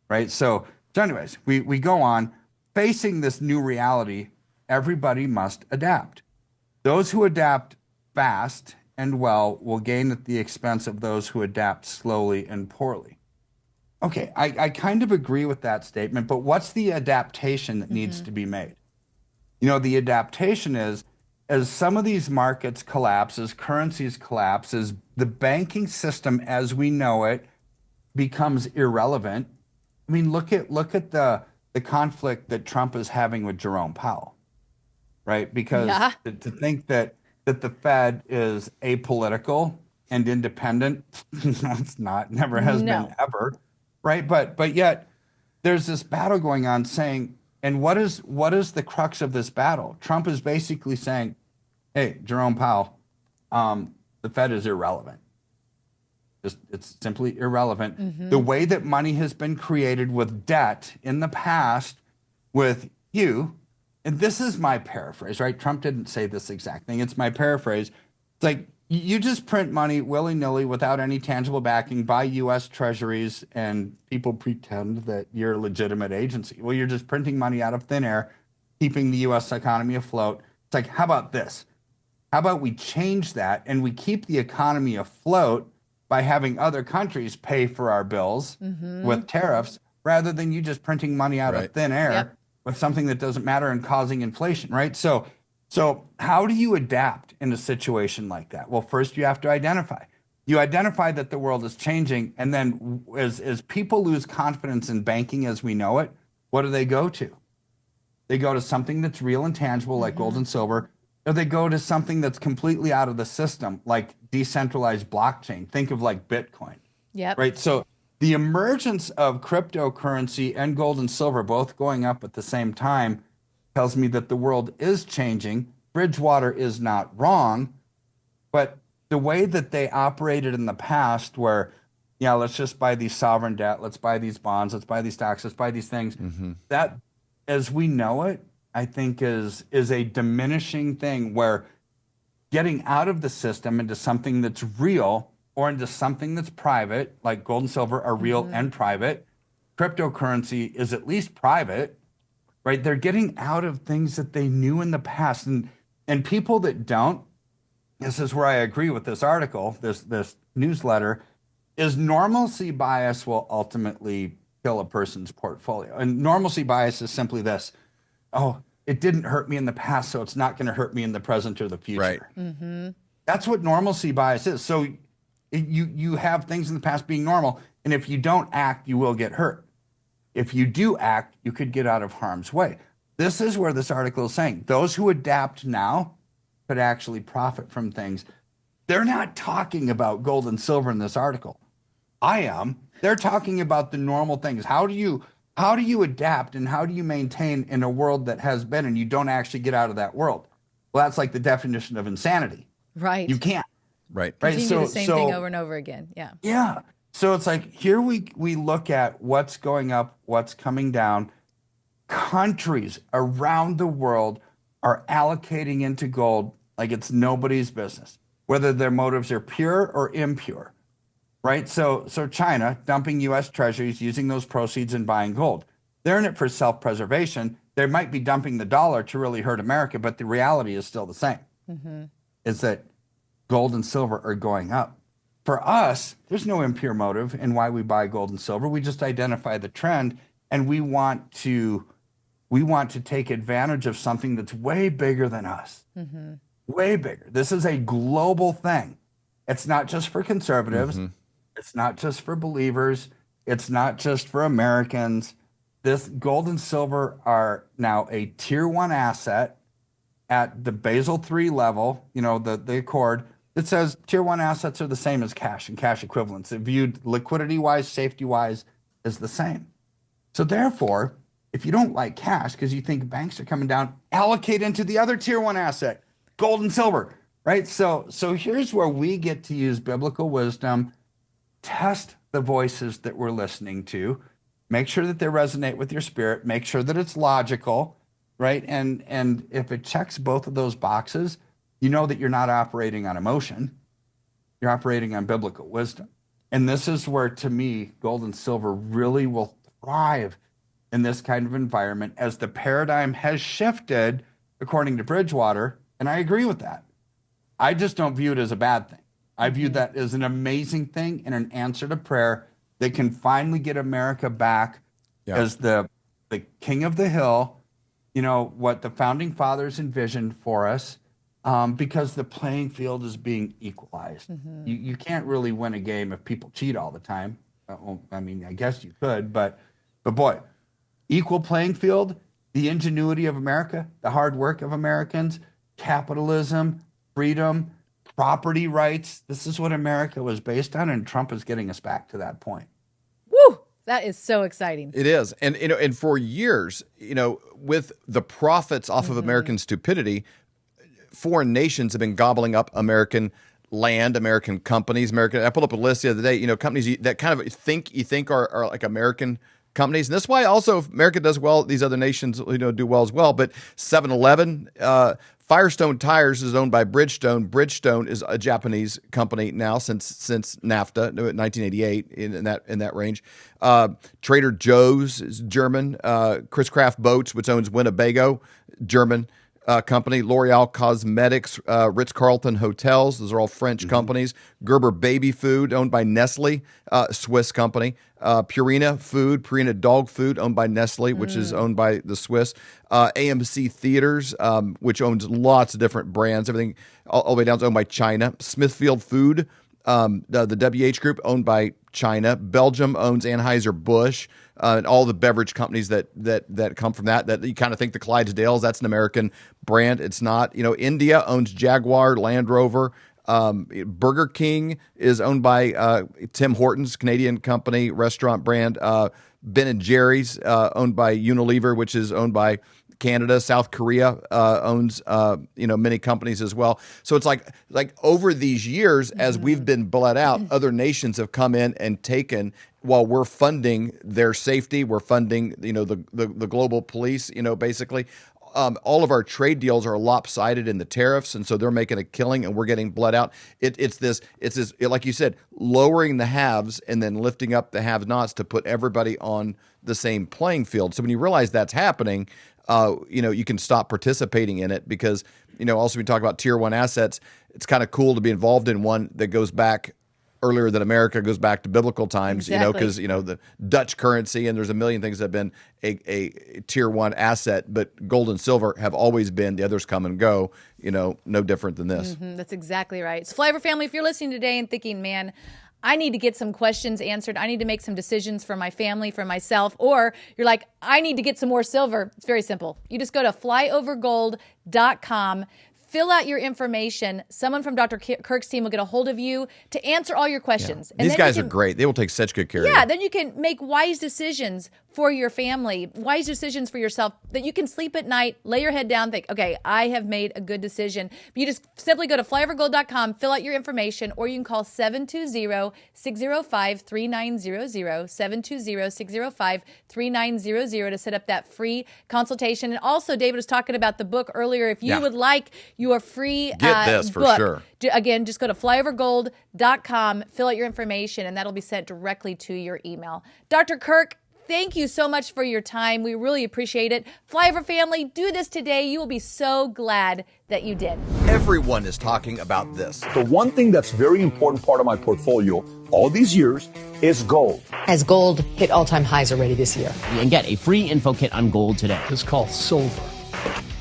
right? So anyways, we go on. Facing this new reality, everybody must adapt. Those who adapt fast and well will gain at the expense of those who adapt slowly and poorly. Okay, I kind of agree with that statement, but what's the adaptation that needs to be made? You know, the adaptation is, as some of these markets collapse, as currencies collapse, as the banking system as we know it becomes irrelevant. I mean, look at the conflict that Trump is having with Jerome Powell, right? Because to think that the Fed is apolitical and independent, that's not, never has been ever. Right, but yet there's this battle going on saying, and what is the crux of this battle? Trump is basically saying, hey, Jerome Powell, the Fed is irrelevant. It's simply irrelevant. The way that money has been created with debt in the past with you, and this is my paraphrase, right? Trump didn't say this exact thing. It's my paraphrase. It's like, you just print money willy-nilly without any tangible backing, buy U.S. treasuries, and people pretend that you're a legitimate agency. Well, you're just printing money out of thin air, keeping the U.S. economy afloat. It's like, how about this? How about we change that and we keep the economy afloat by having other countries pay for our bills with tariffs rather than you just printing money out of thin air with something that doesn't matter and causing inflation, right? So how do you adapt in a situation like that? Well, first you have to identify. You identify that the world is changing, and then as people lose confidence in banking as we know it, what do they go to? They go to something that's real and tangible like gold and silver, or they go to something that's completely out of the system like decentralized blockchain. Think of like Bitcoin. Right? So the emergence of cryptocurrency and gold and silver both going up at the same time tells me that the world is changing. Bridgewater is not wrong, but the way that they operated in the past where, let's just buy these sovereign debt, let's buy these bonds, let's buy these stocks, let's buy these things, that, as we know it, I think is a diminishing thing where getting out of the system into something that's real or into something that's private, like gold and silver are real and private. Cryptocurrency is at least private. Right, they're getting out of things that they knew in the past, and people that don't. This is where I agree with this article, this newsletter, is normalcy bias will ultimately kill a person's portfolio. And normalcy bias is simply this: oh, it didn't hurt me in the past, so it's not going to hurt me in the present or the future. Right. That's what normalcy bias is. So you have things in the past being normal, and if you don't act, you will get hurt. If you do act, you could get out of harm's way. This is where this article is saying those who adapt now could actually profit from things. They're not talking about gold and silver in this article. I am. They're talking about the normal things. How do you adapt and how do you maintain in a world that has been and you don't actually get out of that world? Well, that's like the definition of insanity. Right. You can't. Right. Continue the same thing over and over again. Yeah. Yeah. So it's like here we look at what's going up, what's coming down. Countries around the world are allocating into gold like it's nobody's business, whether their motives are pure or impure, right? So China dumping U.S. treasuries, using those proceeds and buying gold. They're in it for self-preservation. They might be dumping the dollar to really hurt America, but the reality is still the same, is that gold and silver are going up. For us, there's no impure motive in why we buy gold and silver. We just identify the trend, and we want to take advantage of something that's way bigger than us, way bigger. This is a global thing. It's not just for conservatives. It's not just for believers. It's not just for Americans. This gold and silver are now a tier 1 asset at the Basel III level, the accord. It says tier 1 assets are the same as cash and cash equivalents. It viewed liquidity-wise, safety-wise as the same. So therefore, if you don't like cash because you think banks are coming down, allocate into the other tier 1 asset, gold and silver. right? So here's where we get to use biblical wisdom, test the voices that we're listening to, make sure that they resonate with your spirit, make sure that it's logical, right? And if it checks both of those boxes, you know that you're not operating on emotion, you're operating on biblical wisdom. And this is where, to me, gold and silver really will thrive in this kind of environment as the paradigm has shifted, according to Bridgewater, and I agree with that. I just don't view it as a bad thing. I view that as an amazing thing and an answer to prayer that can finally get America back as the king of the hill, you know, what the founding fathers envisioned for us, because the playing field is being equalized. You can't really win a game if people cheat all the time. I mean, I guess you could, but boy, equal playing field, the ingenuity of America, the hard work of Americans, capitalism, freedom, property rights. This is what America was based on, and Trump is getting us back to that point. Woo! That is so exciting. It is. And, you know, and for years, you know, with the profits off of American stupidity, foreign nations have been gobbling up American land, American companies, I pulled up a list the other day, you know, companies that kind of you think are like American companies. And that's why also if America does well, these other nations, you know, do well as well. But 7-Eleven, Firestone Tires is owned by Bridgestone. Bridgestone is a Japanese company now since NAFTA, 1988, in that range. Trader Joe's is German. Chris Craft Boats, which owns Winnebago, German company. L'Oreal Cosmetics, Ritz-Carlton Hotels, those are all French companies. Gerber Baby Food, owned by Nestle, Swiss company. Purina Dog Food, owned by Nestle, which is owned by the Swiss. AMC Theaters, which owns lots of different brands, everything all the way down is owned by China. Smithfield Food, the WH Group, owned by China. Belgium owns Anheuser-Busch, and all the beverage companies that come from that you kind of think the Clydesdales, that's an American brand. It's not. You know, India owns Jaguar, Land Rover. Burger King is owned by Tim Hortons, Canadian company, restaurant brand. Ben & Jerry's, owned by Unilever, which is owned by Canada. South Korea owns many companies as well. So it's like over these years, as we've been bled out, other nations have come in and taken, while we're funding their safety, we're funding the global police, basically. All of our trade deals are lopsided in the tariffs, and so they're making a killing, and we're getting bled out. It's this, like you said, lowering the haves and then lifting up the have-nots to put everybody on the same playing field. So when you realize that's happening, you can stop participating in it because, also we talk about tier one assets. It's kind of cool to be involved in one that goes back earlier than America, goes back to biblical times, because, the Dutch currency, and there's a million things that have been a tier one asset, but gold and silver have always been, the others come and go, no different than this. That's exactly right. So Flyover family, if you're listening today and thinking, man, I need to get some questions answered, I need to make some decisions for my family, for myself, or you're like, I need to get some more silver. It's very simple. You just go to flyovergold.com, fill out your information. Someone from Dr. Kirk's team will get a hold of you to answer all your questions. Yeah. These guys are great. They will take such good care of you. Yeah, then you can make wise decisions for your family, wise decisions for yourself, that you can sleep at night, lay your head down, think, okay, I have made a good decision. You just simply go to flyovergold.com, fill out your information, or you can call 720-605-3900, 720-605-3900 to set up that free consultation. And also, David was talking about the book earlier. If you would like your free get this for book, sure. Again, just go to flyovergold.com, fill out your information, and that'll be sent directly to your email. Dr. Kirk, thank you so much for your time. We really appreciate it. Flyover family, do this today. You will be so glad that you did. Everyone is talking about this. The one thing that's very important part of my portfolio all these years is gold. As gold hit all-time highs already this year. And get a free info kit on gold today. It's called silver.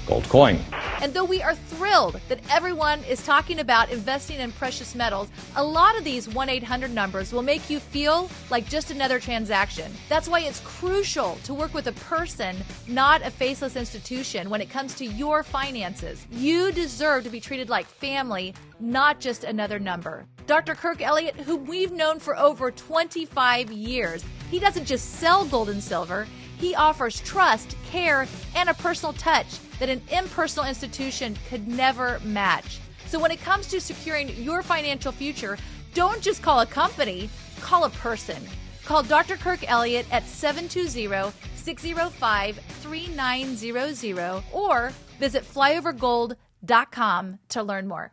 Gold coin. And though we are thrilled that everyone is talking about investing in precious metals, a lot of these 1-800 numbers will make you feel like just another transaction. That's why it's crucial to work with a person, not a faceless institution, when it comes to your finances. You deserve to be treated like family, not just another number. Dr. Kirk Elliott, who we've known for over 25 years, he doesn't just sell gold and silver. He offers trust, care, and a personal touch that an impersonal institution could never match. So when it comes to securing your financial future, don't just call a company, call a person. Call Dr. Kirk Elliott at 720-605-3900 or visit flyovergold.com to learn more.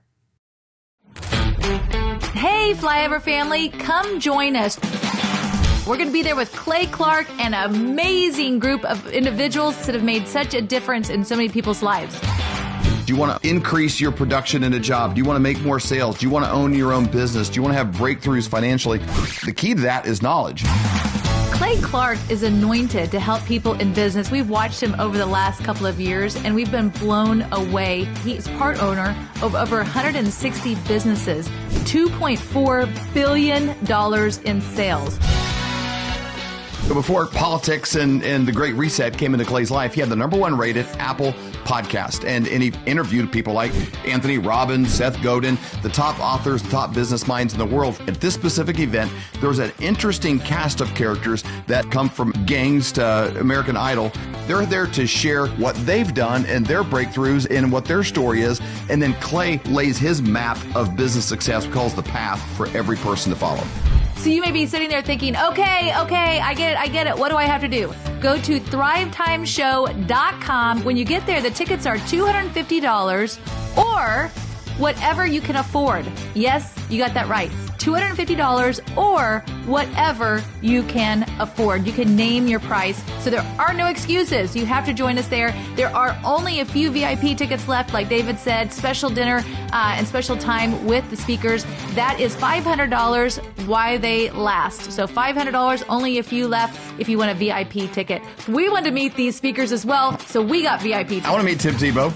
Hey, Flyover family, come join us. We're going to be there with Clay Clark and an amazing group of individuals that have made such a difference in so many people's lives. Do you want to increase your production in a job? Do you want to make more sales? Do you want to own your own business? Do you want to have breakthroughs financially? The key to that is knowledge. Clay Clark is anointed to help people in business. We've watched him over the last couple of years, and we've been blown away. He's part owner of over 160 businesses, $2.4 billion in sales. So before politics and the Great Reset came into Clay's life, he had the #1 rated Apple podcast. And he interviewed people like Anthony Robbins, Seth Godin, the top authors, the top business minds in the world. At this specific event, there was an interesting cast of characters that come from gangs to American Idol. They're there to share what they've done and their breakthroughs and what their story is. And then Clay lays his map of business success, calls the path for every person to follow. So you may be sitting there thinking, okay, I get it. What do I have to do? Go to thrivetimeshow.com. When you get there, the tickets are $250 or whatever you can afford. Yes, you got that right. $250 or whatever you can afford. You can name your price. So there are no excuses. You have to join us there. There are only a few VIP tickets left, like David said, special dinner and special time with the speakers. That is $500 while they last. So $500, only a few left if you want a VIP ticket. We want to meet these speakers as well, so we got VIP tickets. I want to meet Tim Tebow.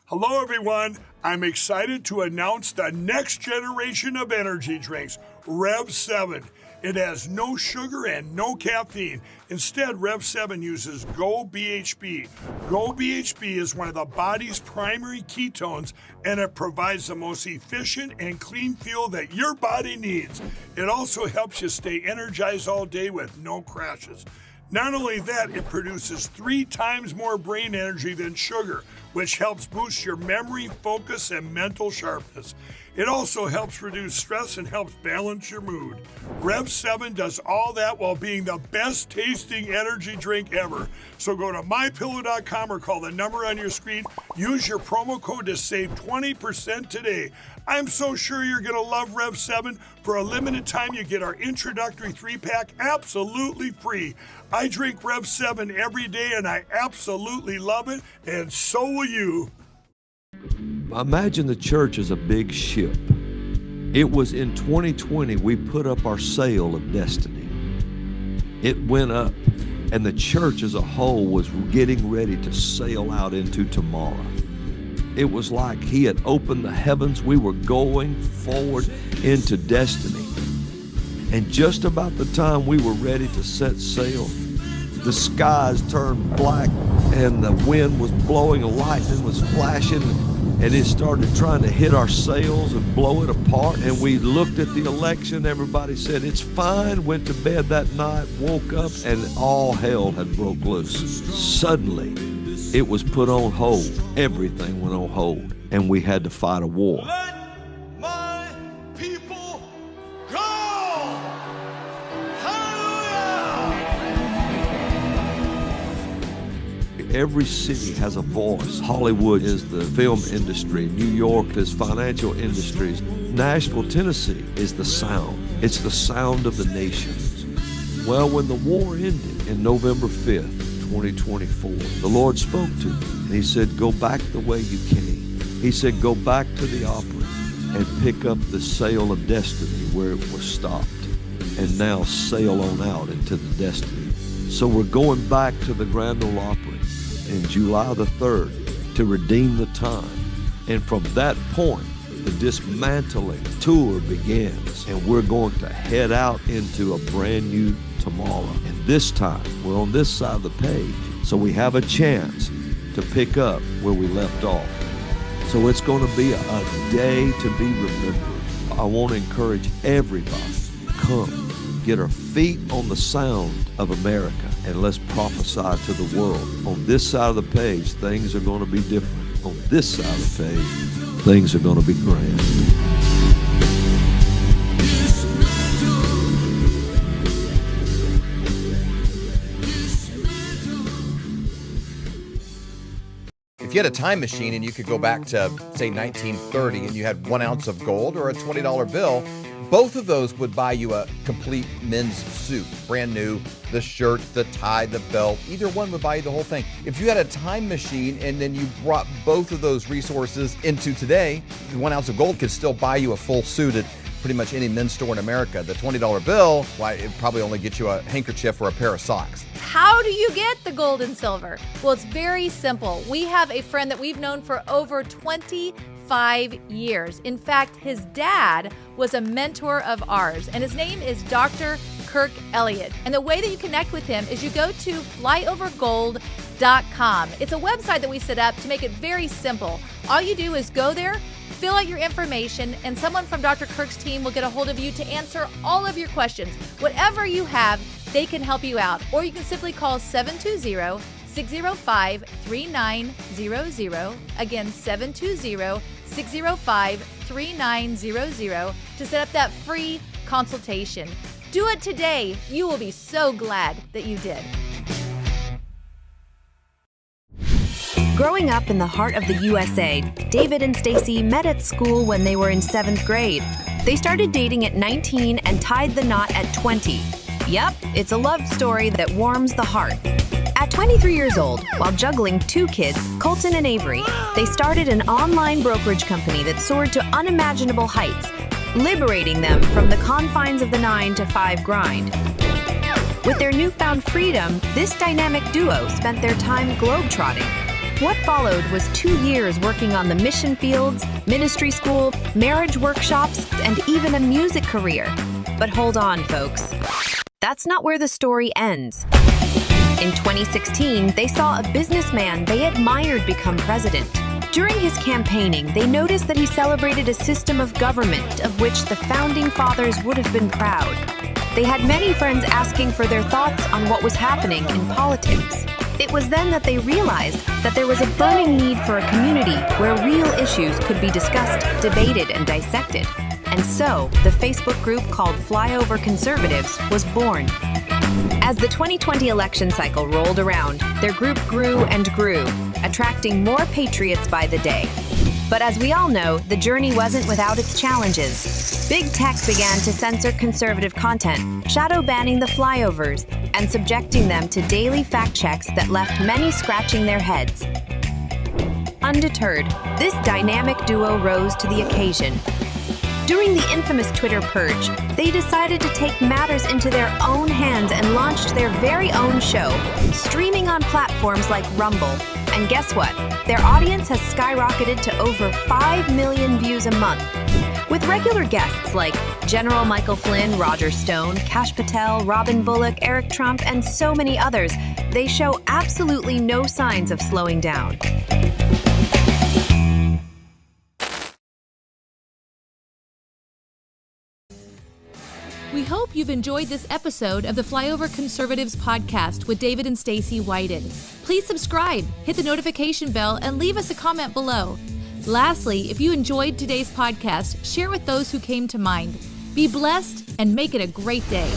Hello, everyone. I'm excited to announce the next generation of energy drinks, Rev7. It has no sugar and no caffeine. Instead, Rev7 uses GoBHB. GoBHB is one of the body's primary ketones, and it provides the most efficient and clean fuel that your body needs. It also helps you stay energized all day with no crashes. Not only that, it produces 3 times more brain energy than sugar, which helps boost your memory, focus, and mental sharpness. It also helps reduce stress and helps balance your mood. Rev7 does all that while being the best tasting energy drink ever. So go to mypillow.com or call the number on your screen. Use your promo code to save 20% today. I'm so sure you're going to love Rev7. For a limited time, you get our introductory 3-pack absolutely free. I drink Rev7 every day, and I absolutely love it, and so will you. Imagine the church as a big ship. It was in 2020 we put up our sail of destiny. It went up, and the church as a whole was getting ready to sail out into tomorrow. It was like he had opened the heavens. We were going forward into destiny. And just about the time we were ready to set sail, the skies turned black and the wind was blowing, lightning was flashing, and it started trying to hit our sails and blow it apart. And we looked at the election. Everybody said, it's fine. Went to bed that night, woke up, and all hell had broke loose. Suddenly, it was put on hold. Everything went on hold, and we had to fight a war. Let my people go! Hallelujah! Every city has a voice. Hollywood is the film industry. New York is financial industries. Nashville, Tennessee is the sound. It's the sound of the nations. Well, when the war ended in November 5th, 2024, the Lord spoke to me, and he said, go back the way you came. He said, go back to the Opry and pick up the sail of destiny where it was stopped, and now sail on out into the destiny. So we're going back to the Grand Ole Opry in July the 3rd to redeem the time. And from that point, the dismantling tour begins, and we're going to head out into a brand new tomorrow. And this time, we're on this side of the page, so we have a chance to pick up where we left off. So it's going to be a day to be remembered. I want to encourage everybody, come get our feet on the sound of America, and let's prophesy to the world. On this side of the page, things are going to be different. On this side of the page, things are going to be grand. If you had a time machine and you could go back to, say, 1930 and you had 1 ounce of gold or a $20 bill, both of those would buy you a complete men's suit, brand new, the shirt, the tie, the belt. Either one would buy you the whole thing. If you had a time machine and then you brought both of those resources into today, 1 ounce of gold could still buy you a full suit at pretty much any men's store in America. The $20 bill, why, it'd probably only get you a handkerchief or a pair of socks. How do you get the gold and silver? Well, it's very simple. We have a friend that we've known for over 25 years. In fact, his dad was a mentor of ours, and his name is Dr. Kirk Elliott. And the way that you connect with him is you go to flyovergold.com. It's a website that we set up to make it very simple. All you do is go there, fill out your information, and someone from Dr. Kirk's team will get a hold of you to answer all of your questions. Whatever you have, they can help you out. Or you can simply call 720-605-3900. Again, 720-605-3900 to set up that free consultation. Do it today. You will be so glad that you did. Growing up in the heart of the USA, David and Stacy met at school when they were in 7th grade. They started dating at 19 and tied the knot at 20. Yep, it's a love story that warms the heart. At 23 years old, while juggling 2 kids, Colton and Avery, they started an online brokerage company that soared to unimaginable heights, liberating them from the confines of the 9-to-5 grind. With their newfound freedom, this dynamic duo spent their time globetrotting. What followed was 2 years working on the mission fields, ministry school, marriage workshops, and even a music career. But hold on, folks. That's not where the story ends. In 2016, they saw a businessman they admired become president. During his campaigning, they noticed that he celebrated a system of government of which the founding fathers would have been proud. They had many friends asking for their thoughts on what was happening in politics. It was then that they realized that there was a burning need for a community where real issues could be discussed, debated, and dissected. And so, the Facebook group called Flyover Conservatives was born. As the 2020 election cycle rolled around, their group grew and grew, attracting more patriots by the day. But as we all know, the journey wasn't without its challenges. Big tech began to censor conservative content, shadow banning the flyovers, and subjecting them to daily fact checks that left many scratching their heads. Undeterred, this dynamic duo rose to the occasion. During the infamous Twitter purge, they decided to take matters into their own hands and launched their very own show, streaming on platforms like Rumble. And guess what? Their audience has skyrocketed to over 5 million views a month. With regular guests like General Michael Flynn, Roger Stone, Kash Patel, Robin Bullock, Eric Trump, and so many others, they show absolutely no signs of slowing down. We hope you've enjoyed this episode of the Flyover Conservatives podcast with David and Stacy Whited. Please subscribe, hit the notification bell, and leave us a comment below. Lastly, if you enjoyed today's podcast, share with those who came to mind. Be blessed and make it a great day.